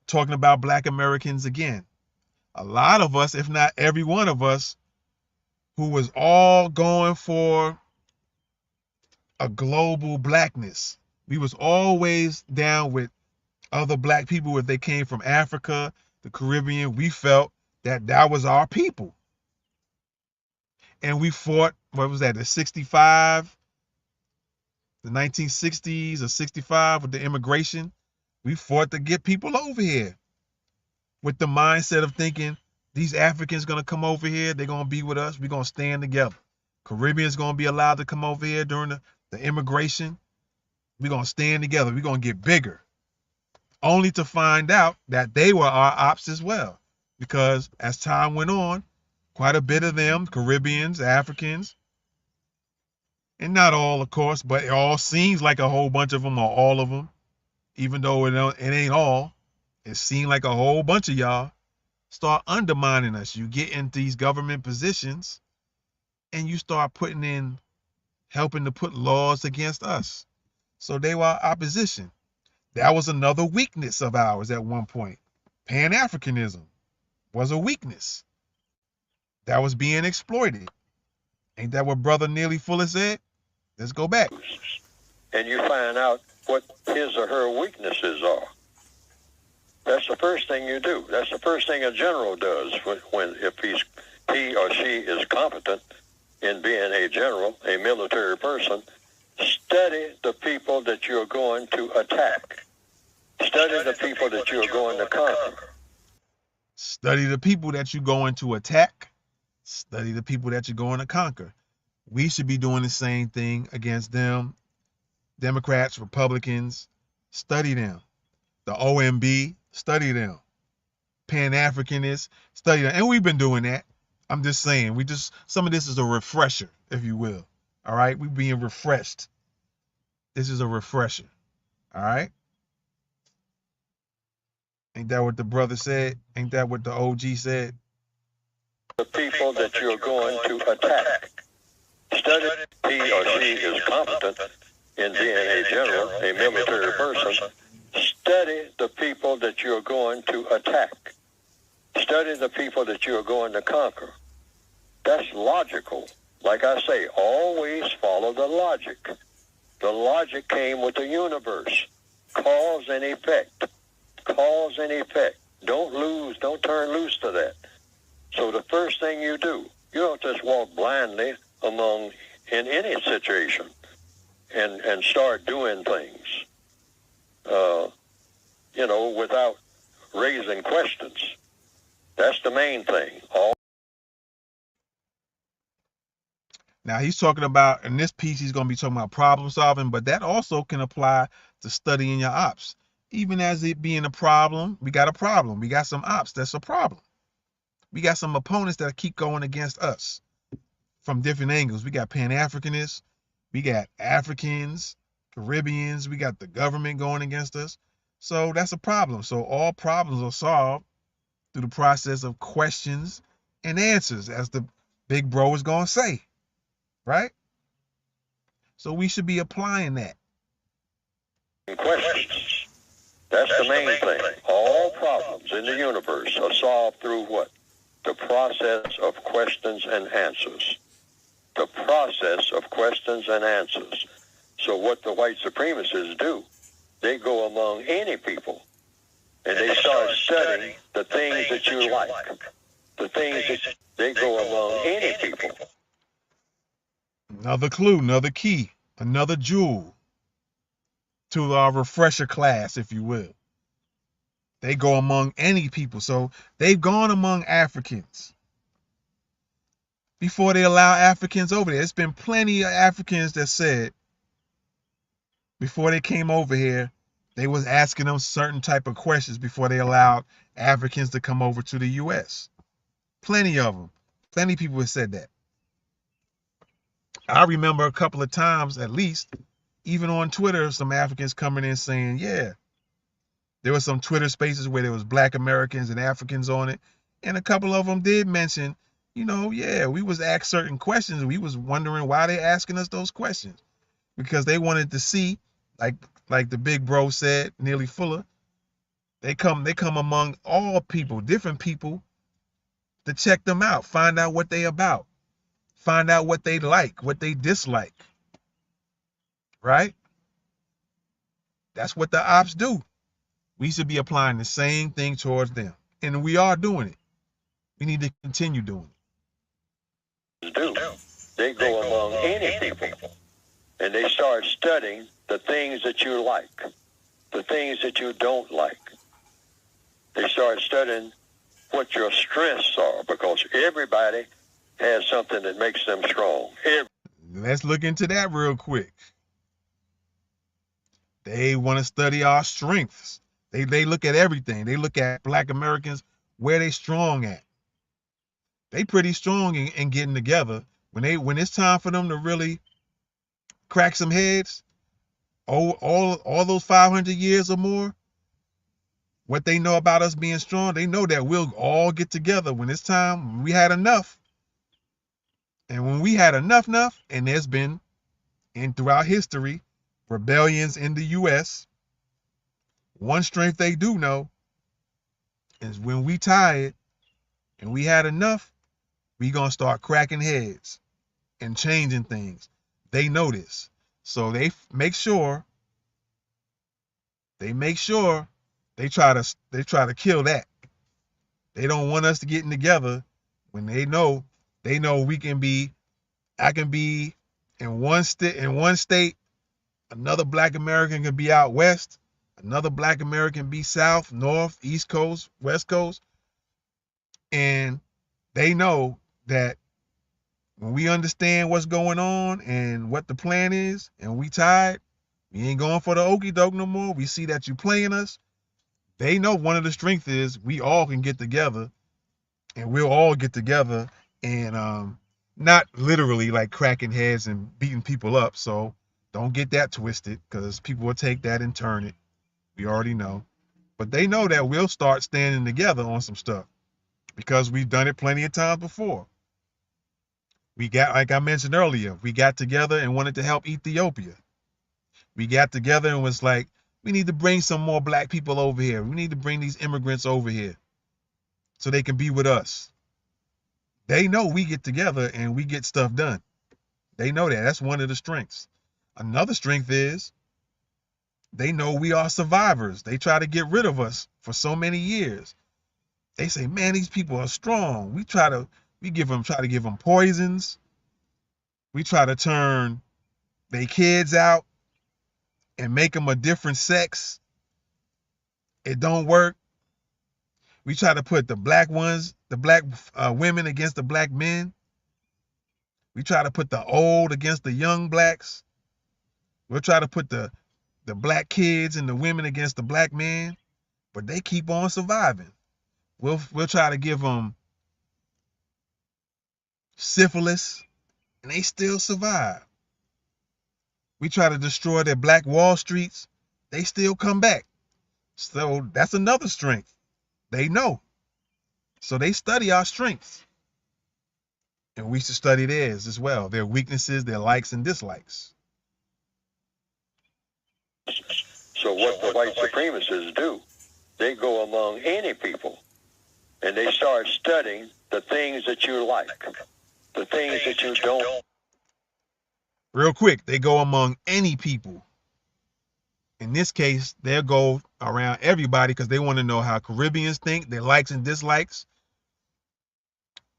Talking about black Americans again. A lot of us, if not every one of us, who was all going for a global blackness. We was always down with other black people if they came from Africa, the Caribbean. We felt that was our people. And we fought, what was that, the 1960s or 65 with the immigration. We fought to get people over here with the mindset of thinking these Africans going to come over here, they're going to be with us, we're going to stand together. Caribbeans going to be allowed to come over here during the immigration. We're going to stand together, we're going to get bigger. Only to find out that they were our ops as well. Because as time went on, quite a bit of them, Caribbeans, Africans, and not all, of course, but it all seems like a whole bunch of them or all of them, even though it ain't all. It seemed like a whole bunch of y'all start undermining us. You get in these government positions and you start helping to put laws against us. So they were our opposition. That was another weakness of ours at one point. Pan-Africanism was a weakness that was being exploited. Ain't that what Brother Neely Fuller said? Let's go back. And you find out what his or her weaknesses are. That's the first thing you do. That's the first thing a general does if he or she is competent in being a general, a military person. Study the people that you're going to attack. Study the people that you're going to conquer. Study the people that you're going to attack. Study the people that you're going to conquer. We should be doing the same thing against them. Democrats, Republicans, study them. The OMB, study them. Pan-Africanists, study them. And we've been doing that. I'm just saying, some of this is a refresher, if you will. All right, we're being refreshed. This is a refresher. All right. Ain't that what the brother said? Ain't that what the OG said? the people that you're going to attack. Study if he or she is competent in being a general, a military person. Study the people that you're going to attack. Study the people that you're going to conquer. That's logical. Like I say, always follow the logic. The logic came with the universe. Cause and effect. Cause and effect. Don't turn loose to that. So the first thing you do, you don't just walk blindly in any situation and start doing things, without raising questions. That's the main thing. Now he's talking about, in this piece, he's going to be talking about problem solving, but that also can apply to studying your ops. Even as it being a problem, we got a problem. We got some ops. That's a problem. We got some opponents that keep going against us from different angles. We got Pan-Africanists. We got Africans, Caribbeans. We got the government going against us. So that's a problem. So all problems are solved through the process of questions and answers, as the big bro is going to say. Right? So we should be applying that. Questions. That's the main thing. All problems in the universe are solved through what? The process of questions and answers. The process of questions and answers. So what the white supremacists do, they go among any people and they start studying the things that you like. The things that they go among any people. Another clue, another key, another jewel to our refresher class, if you will. They go among any people. So they've gone among Africans before they allow Africans over there. There's been plenty of Africans that said before they came over here, they was asking them certain type of questions before they allowed Africans to come over to the U.S. Plenty of them. Plenty of people have said that. I remember a couple of times, at least, even on Twitter, some Africans coming in saying, yeah, there were some Twitter spaces where there was Black Americans and Africans on it. And a couple of them did mention, yeah, we was asked certain questions. We was wondering why they asking us those questions. Because they wanted to see, like the big bro said, Neely Fuller, they come among all people, different people, to check them out, find out what they about, find out what they like, what they dislike. Right? That's what the ops do. We should be applying the same thing towards them. And we are doing it. We need to continue doing it. They go among any people and they start studying the things that you like, the things that you don't like. They start studying what your strengths are, because everybody has something that makes them strong. Let's look into that real quick. They want to study our strengths. They look at everything. They look at Black Americans, where they strong at. They pretty strong in getting together. When it's time for them to really crack some heads, all those 500 years or more, what they know about us being strong, they know that we'll all get together when it's time. When we had enough. And when we had enough, and there's been, throughout history, rebellions in the U.S., one strength they do know is when we tired and we had enough, we gonna start cracking heads and changing things. They know this. So they make sure they try to kill that. They don't want us to getting together when they know we can be, I can be in one state, another Black American can be out west, another Black American be south, north, east coast, west coast. And they know that when we understand what's going on and what the plan is, and we tired, we ain't going for the okie doke no more. We see that you playing us. They know one of the strengths is we all can get together, and we'll all get together and not literally like cracking heads and beating people up. So don't get that twisted, because people will take that and turn it. We already know. But they know that we'll start standing together on some stuff. because we've done it plenty of times before. We got, like I mentioned earlier, we got together and wanted to help Ethiopia. We got together and was like, we need to bring some more black people over here. We need to bring these immigrants over here so they can be with us. They know we get together and we get stuff done. They know that. That's one of the strengths. Another strength is they know we are survivors. They try to get rid of us for so many years. They say, man, these people are strong. We try to give them poisons. We try to turn their kids out and make them a different sex. It don't work. We try to put the black women against the black men. We try to put the old against the young blacks. We'll try to put the black kids and the women against the black men, but they keep on surviving. We'll try to give them syphilis, and they still survive. We try to destroy their black Wall Streets, they still come back. So that's another strength. They know. So they study our strengths. And we should study theirs as well, their weaknesses, their likes and dislikes. So what the white supremacists do, they go among any people and they start studying the things that you like, the things that you don't. Real quick, they go among any people. In this case, they'll go around everybody because they want to know how Caribbeans think, their likes and dislikes.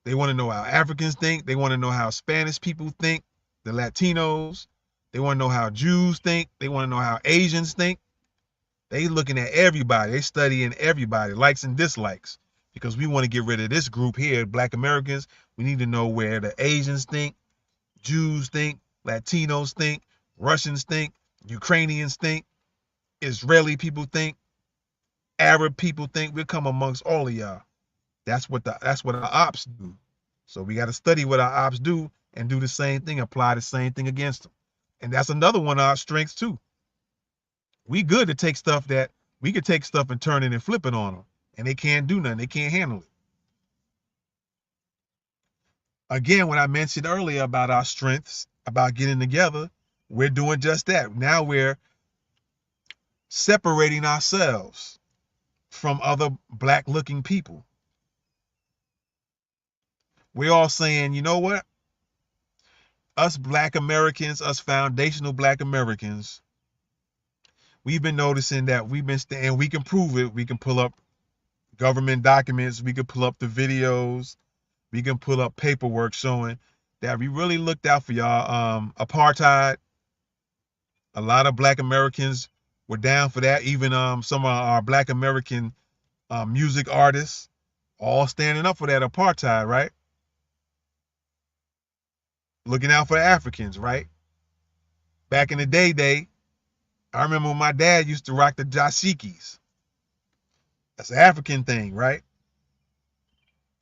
They want to know how Africans think. They want to know how Spanish people think, the Latinos. They want to know how Jews think. They want to know how Asians think. They looking at everybody. They studying everybody, likes and dislikes, because we want to get rid of this group here, Black Americans. We need to know where the Asians think, Jews think, Latinos think, Russians think, Ukrainians think, Israeli people think, Arab people think. We'll come amongst all of y'all. That's what our ops do. So we got to study what our ops do and do the same thing, apply the same thing against them. And that's another one of our strengths too. We good to take stuff that we could take stuff and turn it and flip it on them, and they can't do nothing. They can't handle it. Again, when I mentioned earlier about our strengths, about getting together, we're doing just that. Now we're separating ourselves from other black looking people. We're all saying, you know what? Us black Americans, us foundational black Americans, we've been noticing that and we can prove it. We can pull up government documents. We can pull up the videos. We can pull up paperwork showing that we really looked out for y'all. Apartheid. A lot of black Americans were down for that. Even some of our black American music artists all standing up for that apartheid, right? Looking out for the Africans, right? Back in the day, I remember when my dad used to rock the dashikis. That's an African thing, right?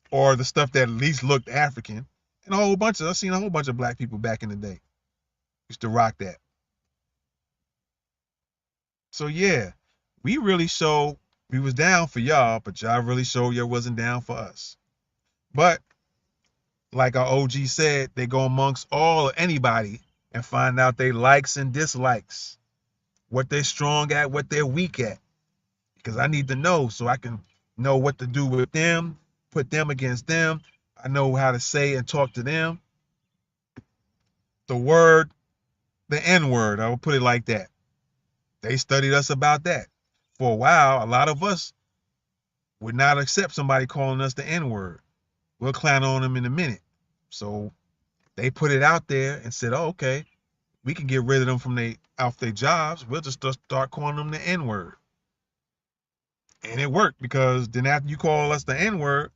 Or the stuff that at least looked African. And I've seen a whole bunch of black people back in the day used to rock that. So yeah, we really showed we was down for y'all, but y'all really showed y'all wasn't down for us. But like our OG said, they go amongst anybody and find out their likes and dislikes, what they're strong at, what they're weak at. Because I need to know so I can know what to do with them, put them against them. I know how to say and talk to them. The N-word, I will put it like that. They studied us about that. For a while, a lot of us would not accept somebody calling us the N-word. We'll clown on them in a minute. So they put it out there and said, oh, okay, we can get rid of them from off their jobs. We'll just start calling them the N-word. And it worked, because then after you call us the N-word,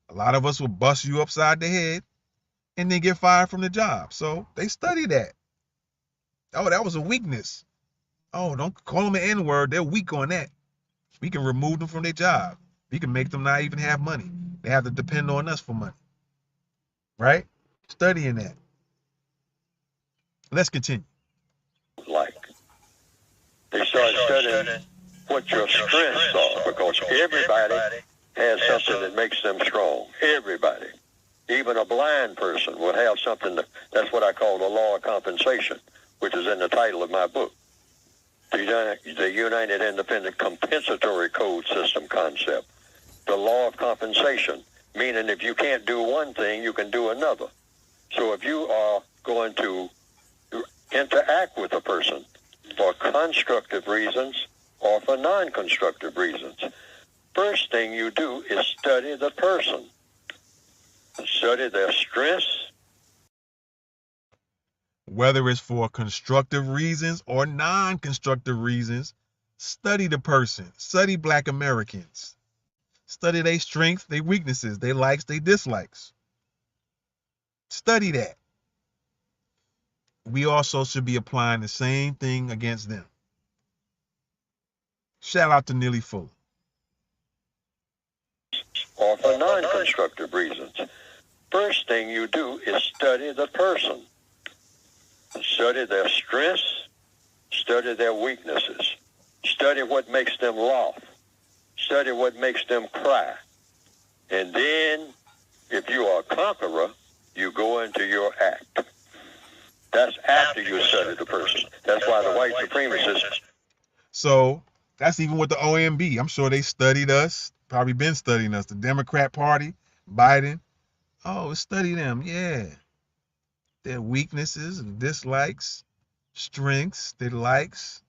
a lot of us will bust you upside the head and then get fired from the job. So they study that. Oh, that was a weakness. Oh, don't call them an N-word. They're weak on that. We can remove them from their job. We can make them not even have money. They have to depend on us for money. Right? Studying that. Let's continue. Like, they start studying what your strengths are, because everybody has something that makes them strong. Everybody. Even a blind person will have something that's what I call the law of compensation, which is in the title of my book. The United Independent Compensatory Code System concept. The law of compensation, meaning if you can't do one thing, you can do another. So if you are going to interact with a person for constructive reasons or for non-constructive reasons, first thing you do is study the person. Study their strengths. Whether it's for constructive reasons or non-constructive reasons, study the person. Study Black Americans. Study their strengths, their weaknesses, their likes, their dislikes. Study that. We also should be applying the same thing against them. Shout out to Neely Fuller. Or for non-constructive reasons. First thing you do is study the person. Study their strengths. Study their weaknesses. Study what makes them laugh. Study what makes them cry. And then, if you are a conqueror, you go into your act. That's after you study the person. That's why the white supremacists. So that's even with the OMB. I'm sure they studied us, probably been studying us. The Democrat Party, Biden. Oh, study them. Yeah. Their weaknesses and dislikes, strengths, their likes,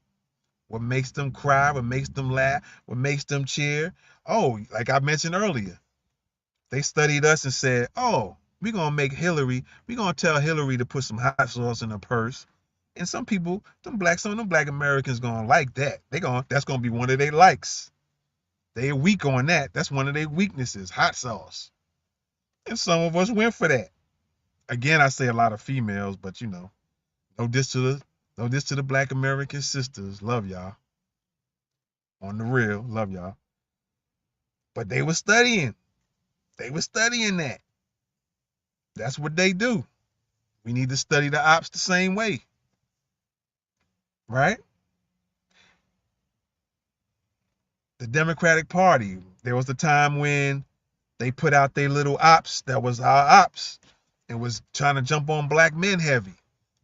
what makes them cry, what makes them laugh, what makes them cheer. Oh, like I mentioned earlier, they studied us and said, oh, we're going to make Hillary, we're going to tell Hillary to put some hot sauce in her purse. And some people, some of them black Americans going to like that. That's going to be one of their likes. They're weak on that. That's one of their weaknesses, hot sauce. And some of us went for that. Again, I say a lot of females, but no diss to the black American sisters. Love y'all. On the real, love y'all. But they were studying. They were studying that. That's what they do. We need to study the ops the same way. Right? The Democratic Party, there was a time when they put out their little ops that was our ops and was trying to jump on black men heavy.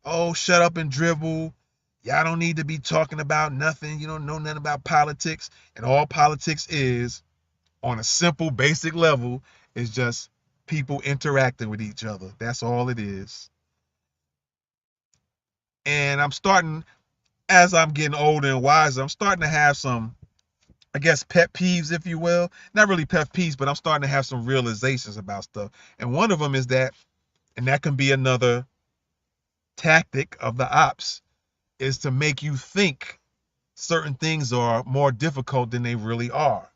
Oh, shut up and dribble. Y'all don't need to be talking about nothing. You don't know nothing about politics. And all politics is, on a simple, basic level, is just people interacting with each other. That's all it is. And I'm starting, as I'm getting older and wiser, I'm starting to have some, I guess, pet peeves, if you will. Not really pet peeves, but I'm starting to have some realizations about stuff. And one of them is that, and that can be another tactic of the ops, is to make you think certain things are more difficult than they really are.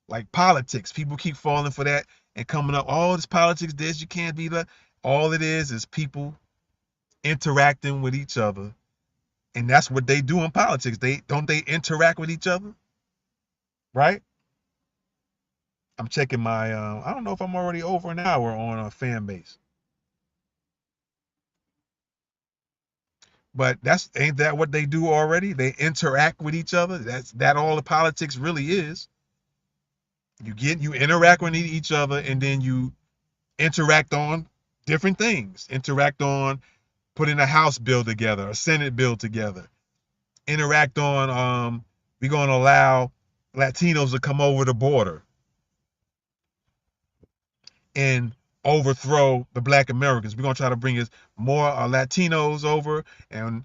Like politics. People keep falling for that and coming up, oh, this politics, this, you can't be that. All it is people interacting with each other. And that's what they do in politics. They interact with each other? Right? I'm checking my, I don't know if I'm already over an hour on a fan base. But ain't that what they do already? They interact with each other. That all the politics really is. You interact with each other, and then you interact on different things. Interact on putting a House bill together, a Senate bill together. Interact on we're going to allow Latinos to come over the border and overthrow the black Americans. We're going to try to bring more Latinos over, and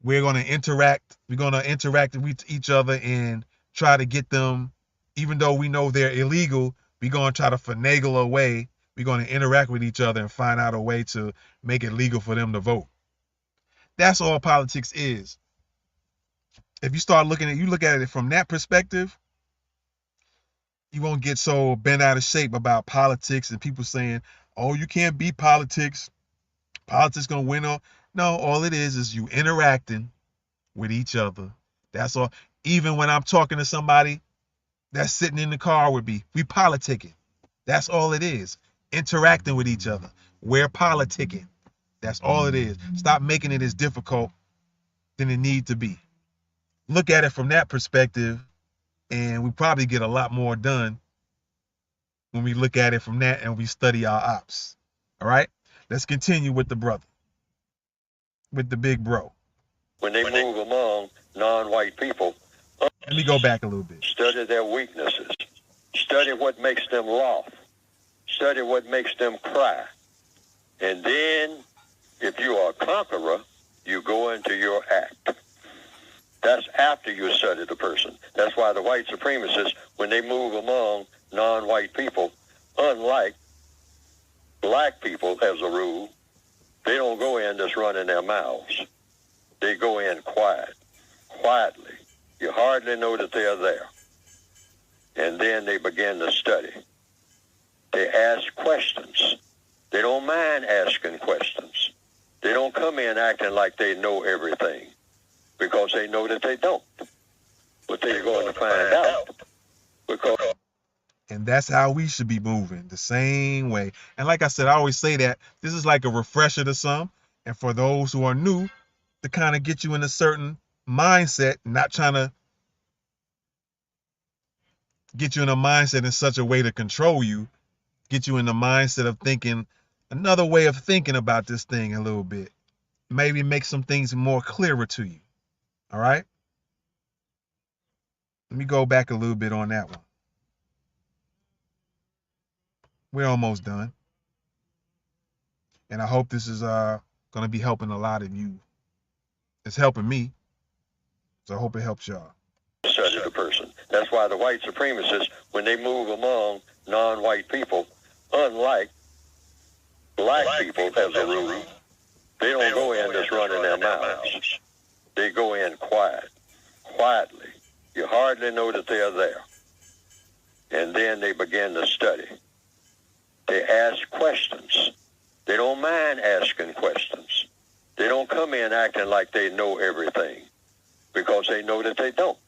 we're going to interact. We're going to interact with each other and try to get them, even though we know they're illegal, we're going to try to finagle a way. We're going to interact with each other and find out a way to make it legal for them to vote. That's all politics is. If you start look at it from that perspective, you won't get so bent out of shape about politics and people saying, oh, you can't beat politics. Politics gonna win. No, all it is you interacting with each other. That's all. Even when I'm talking to somebody that's sitting in the car with me, we politicking. That's all it is. Interacting with each other. We're politicking. That's all it is. Stop making it as difficult than it need to be. Look at it from that perspective, and we probably get a lot more done when we look at it from that and we study our ops. All right, let's continue with the brother, with the big bro. When they move among non-white people, let me go back a little bit. Study their weaknesses. Study what makes them laugh. Study what makes them cry. And then, if you are a conqueror, you go into your act. That's after you study the person. That's why the white supremacists, when they move among non-white people, unlike black people as a rule, they don't go in just running their mouths. They go in quietly. You hardly know that they're there. And then they begin to study. They ask questions. They don't mind asking questions. They don't come in acting like they know everything, because they know that they don't. But they're going to find out. And that's how we should be moving, the same way. And like I said, I always say that this is like a refresher to some. And for those who are new, to kind of get you in a certain mindset, not trying to get you in a mindset in such a way to control you, get you in the mindset of thinking another way of thinking about this thing a little bit. Maybe make some things more clearer to you. All right? Let me go back a little bit on that one. We're almost done. And I hope this is going to be helping a lot of you. It's helping me. So I hope it helps y'all. Study the person. That's why the white supremacists, when they move among non-white people, unlike black people as a rule, they don't go in just running their mouths. They go in quietly. You hardly know that they're there. And then they begin to study. They ask questions. They don't mind asking questions. They don't come in acting like they know everything, because they know that they don't.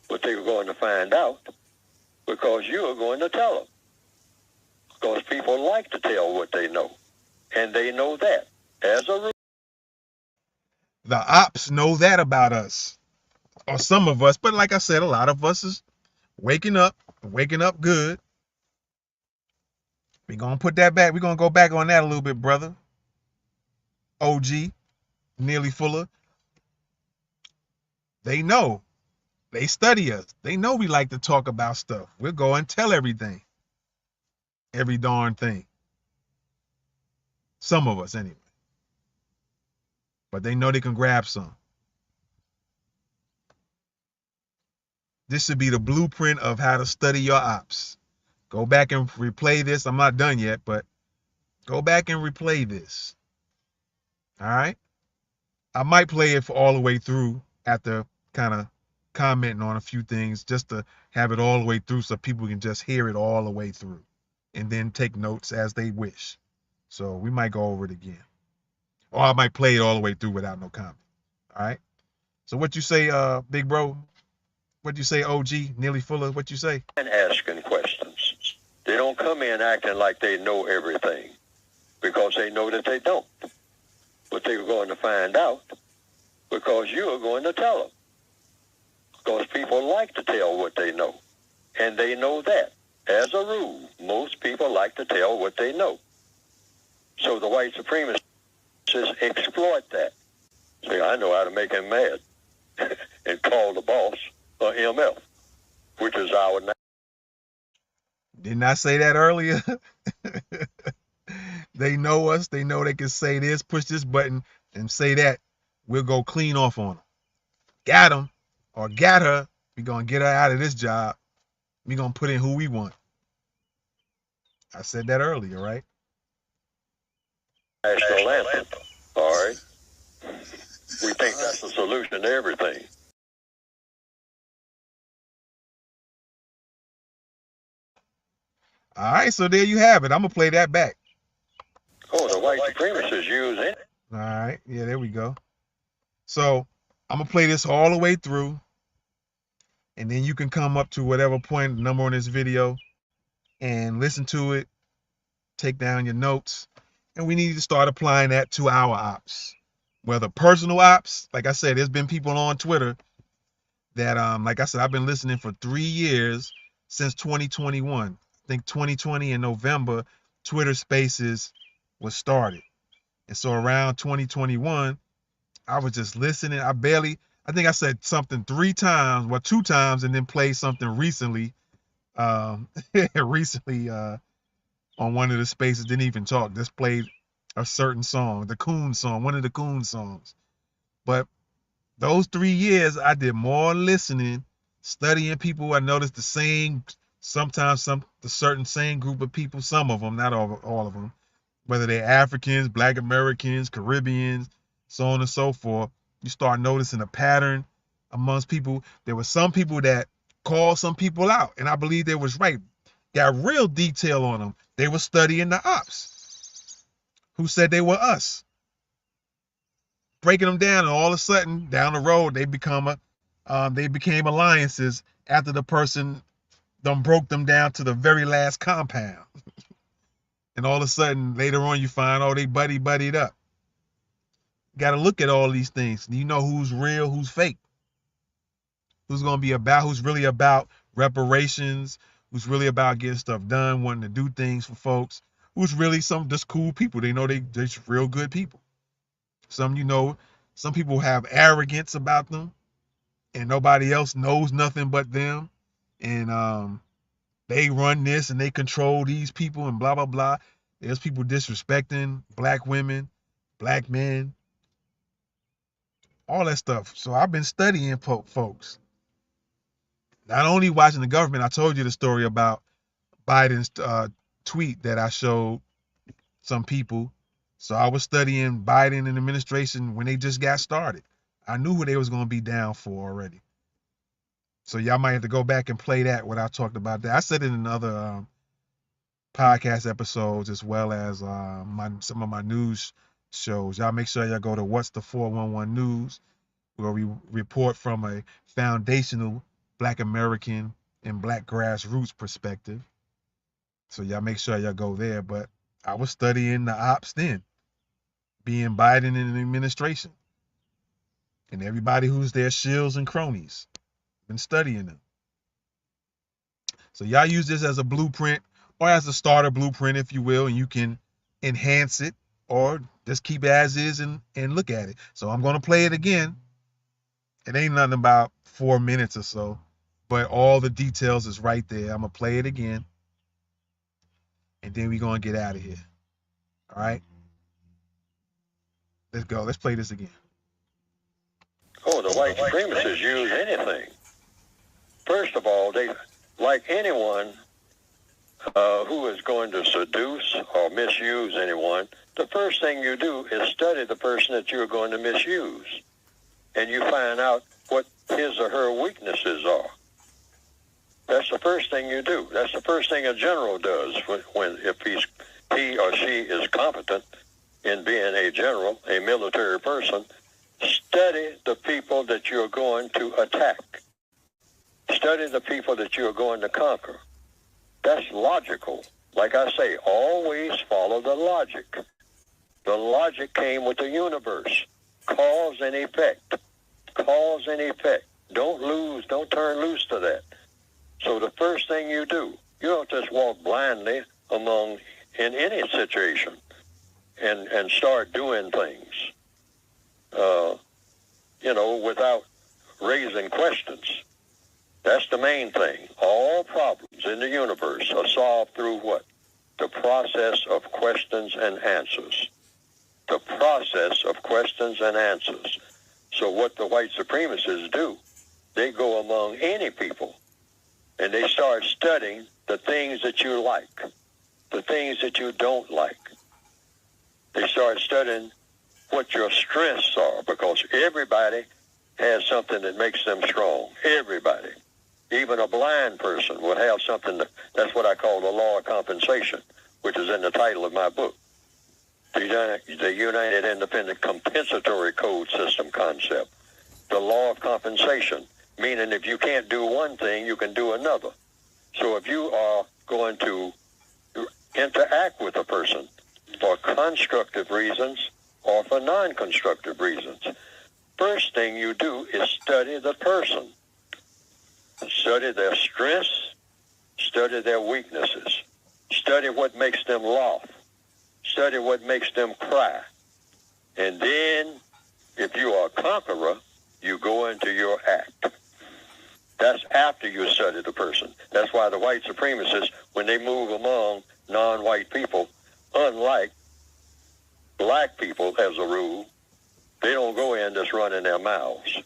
But they're going to find out, because you are going to tell them. Because people like to tell what they know. And they know that as a rule. The ops know that about us, or some of us. But like I said, a lot of us is waking up good. We're going to put that back. We're going to go back on that a little bit, brother. OG, Neely Fuller. They know. They study us. They know we like to talk about stuff. We'll go and tell everything. Every darn thing. Some of us, anyway. But they know they can grab some. This should be the blueprint of how to study your ops. Go back and replay this. I'm not done yet, but go back and replay this. All right? I might play it all the way through after kind of commenting on a few things, just to have it all the way through so people can just hear it all the way through and then take notes as they wish. So we might go over it again. Or I might play it all the way through without no comment. All right? So what you say, big bro? What you say, OG, Neely Fuller? What you say? And asking questions. They don't come in acting like they know everything, because they know that they don't. But they're going to find out, because you are going to tell them. Because people like to tell what they know. And they know that. As a rule, most people like to tell what they know. So the white supremacists exploit that. Say, I know how to make him mad. And call the boss a MF, which is our name. Didn't I say that earlier? They know us. They know they can say this, push this button, and say that. We'll go clean off on them. Got him or got her. We're going to get her out of this job. We're going to put in who we want. I said that earlier, right? National anthem. All right. We think that's the solution to everything. All right, so there you have it. I'm going to play that back. Oh, the white supremacists use it. All right. Yeah, there we go. So I'm going to play this all the way through. And then you can come up to whatever point number on this video and listen to it. Take down your notes. And we need to start applying that to our ops. Whether personal ops, like I said, there's been people on Twitter that, like I said, I've been listening for 3 years since 2021. think 2020 in November, Twitter Spaces was started. And so around 2021, I was just listening. I think I said something 3 times, well, 2 times, and then played something recently. Recently on one of the spaces, didn't even talk. Just played a certain song, the Coon song, one of the Coon songs. But those 3 years, I did more listening, studying people. I noticed sometimes the certain same group of people, some of them, not all of them, whether they're Africans, Black Americans, Caribbeans, so on and so forth. You start noticing a pattern amongst people. There were some people that called some people out, and I believe they was right. Got real detail on them. They were studying the ops, who said they were us, breaking them down, and all of a sudden, down the road, they became alliances after the person done broke them down to the very last compound. And all of a sudden, later on, you find, oh, they buddied up. Got to look at all these things. You know who's real, who's fake, who's really about reparations, who's really about getting stuff done, wanting to do things for folks, who's really some just cool people. They know they're just real good people. Some people have arrogance about them, and nobody else knows nothing but them, and they run this and they control these people and blah blah blah. There's people disrespecting black women, black men, all that stuff. So I've been studying folks. Not only watching the government. I told you the story about Biden's tweet that I showed some people. So I was studying Biden and administration when they just got started. I knew what they was going to be down for already. So y'all might have to go back and play that, what I talked about that. I said it in other podcast episodes, as well as some of my news shows. Y'all make sure y'all go to What's the 411 News, where we report from a foundational Black American and Black grassroots perspective. So y'all make sure y'all go there. But I was studying the ops then, being Biden in the administration, and everybody who's their shills and cronies. Been studying them. So y'all use this as a blueprint, or as a starter blueprint, if you will, and you can enhance it or just keep it as is and look at it. So I'm going to play it again. It ain't nothing about 4 minutes or so, but all the details is right there. I'm going to play it again, and then we're going to get out of here. All right? Let's go. Let's play this again. Oh, the white supremacists use anything. First of all, they, like anyone who is going to seduce or misuse anyone, the first thing you do is study the person that you're going to misuse. And you find out what his or her weaknesses are. That's the first thing you do. That's the first thing a general does if he or she is competent in being a general, a military person. Study the people that you're going to attack. Study the people that you're going to conquer. That's logical. Like I say, always follow the logic. The logic came with the universe. Cause and effect. Cause and effect. Don't turn loose to that. So the first thing you do, you don't just walk blindly in any situation and start doing things, without raising questions. That's the main thing. All problems in the universe are solved through what? The process of questions and answers. The process of questions and answers. So what the white supremacists do, they go among any people and they start studying the things that you like, the things that you don't like. They start studying what your strengths are, because everybody has something that makes them strong. Everybody. Even a blind person would have something that's what I call the law of compensation, which is in the title of my book. The United Independent Compensatory Code System concept. The law of compensation, meaning if you can't do one thing, you can do another. So if you are going to interact with a person for constructive reasons or for non-constructive reasons, first thing you do is study the person. Study their strengths, study their weaknesses. Study what makes them laugh. Study what makes them cry. And then, if you are a conqueror, you go into your act. That's after you study the person. That's why the white supremacists, when they move among non-white people, unlike black people as a rule, they don't go in just running their mouths.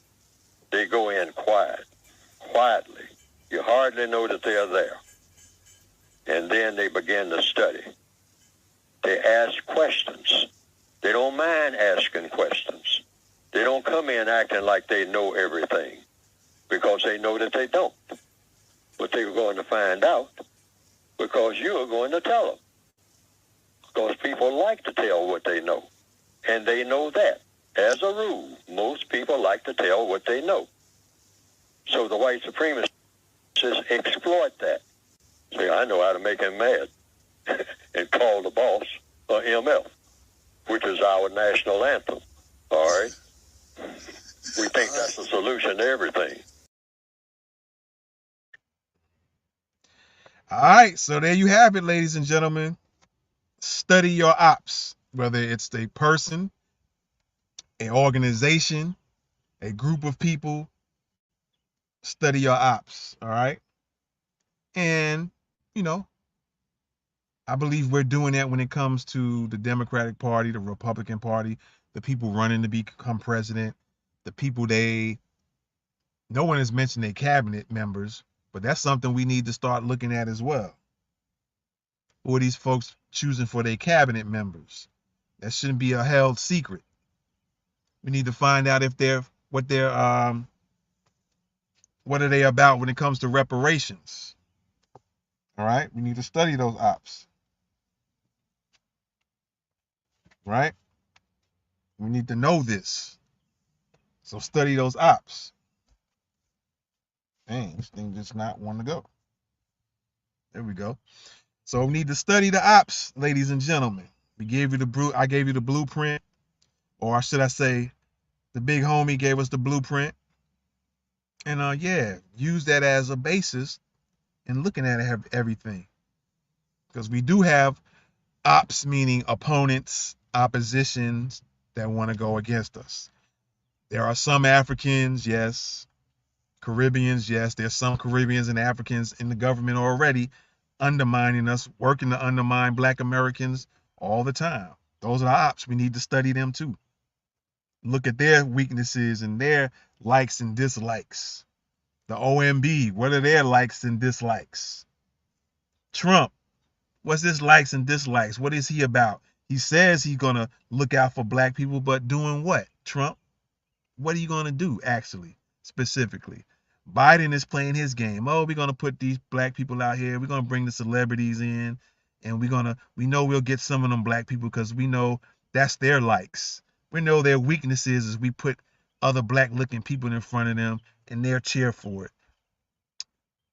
They go in quietly. You hardly know that they're there. And then they begin to study. They ask questions. They don't mind asking questions. They don't come in acting like they know everything, because they know that they don't. But they're going to find out because you are going to tell them. Because people like to tell what they know. And they know that. As a rule, most people like to tell what they know. So the white supremacists exploit that. Say, I know how to make him mad. And call the boss MF, which is our national anthem. All right? We think that's the solution to everything. All right, so there you have it, ladies and gentlemen. Study your ops, whether it's a person, an organization, a group of people. Study your ops, all right? And, you know, I believe we're doing that when it comes to the Democratic Party, the Republican Party, the people running to become president, the people no one has mentioned their cabinet members, but that's something we need to start looking at as well. Who are these folks choosing for their cabinet members? That shouldn't be a held secret. We need to find out if what are they about when it comes to reparations. All right, we need to study those ops. Right? We need to know this. So study those ops. Dang, this thing does not want to go. There we go. So we need to study the ops, ladies and gentlemen. I gave you the blueprint, or should I say, the big homie gave us the blueprint. And use that as a basis in looking at everything. Because we do have ops, meaning opponents, oppositions that want to go against us. There are some Africans, yes. Caribbeans, yes. There's some Caribbeans and Africans in the government already undermining us, working to undermine Black Americans all the time. Those are the ops. We need to study them too. Look at their weaknesses and their likes and dislikes. The OMB, what are their likes and dislikes? Trump, what's his likes and dislikes? What is he about? He says he's going to look out for Black people, but doing what? Trump, what are you going to do, actually, specifically? Biden is playing his game. Oh, we're going to put these Black people out here. We're going to bring the celebrities in, and we know we'll get some of them Black people because we know that's their likes. We know their weaknesses is we put other Black-looking people in front of them, and they'll cheer for it.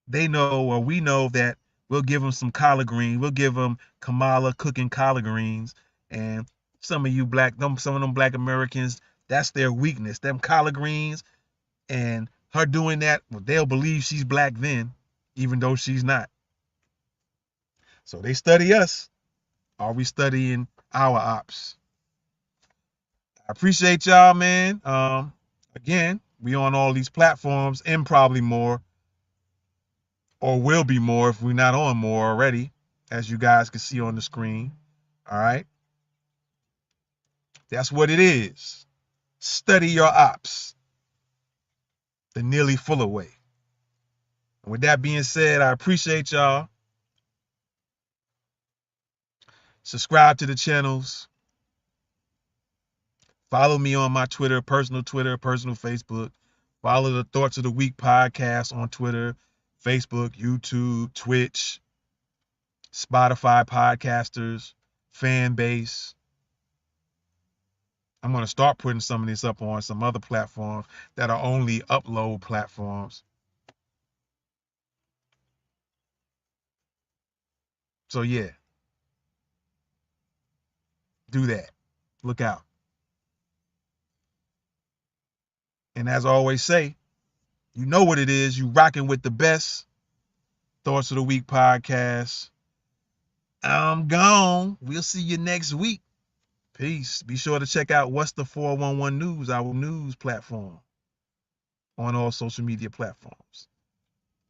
They know, or we know, that we'll give them some collard greens. We'll give them Kamala cooking collard greens, and some of them Black Americans, that's their weakness. Them collard greens, and her doing that, well, they'll believe she's Black then, even though she's not. So they study us. Are we studying our ops? I appreciate y'all, man. Again, we on all these platforms and probably more, or will be more if we're not on more already, as you guys can see on the screen. All right. That's what it is. Study your ops. The Neely Fuller way. And with that being said, I appreciate y'all. Subscribe to the channels. Follow me on my personal Facebook. Follow the Thoughts of the Week podcast on Twitter, Facebook, YouTube, Twitch, Spotify podcasters, fan base. I'm going to start putting some of this up on some other platforms that are only upload platforms. So yeah, do that. Look out. And as I always say, you know what it is. You rocking with the best Thoughts of the Week podcast. I'm gone. We'll see you next week. Peace. Be sure to check out What's the 411 News, our news platform on all social media platforms.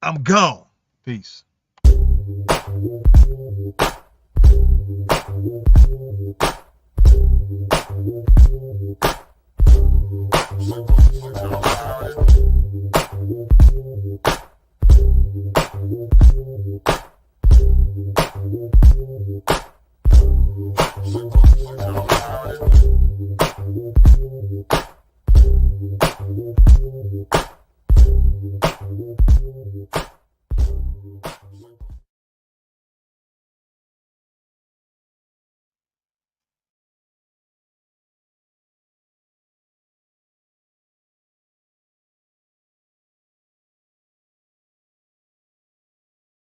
I'm gone. Peace.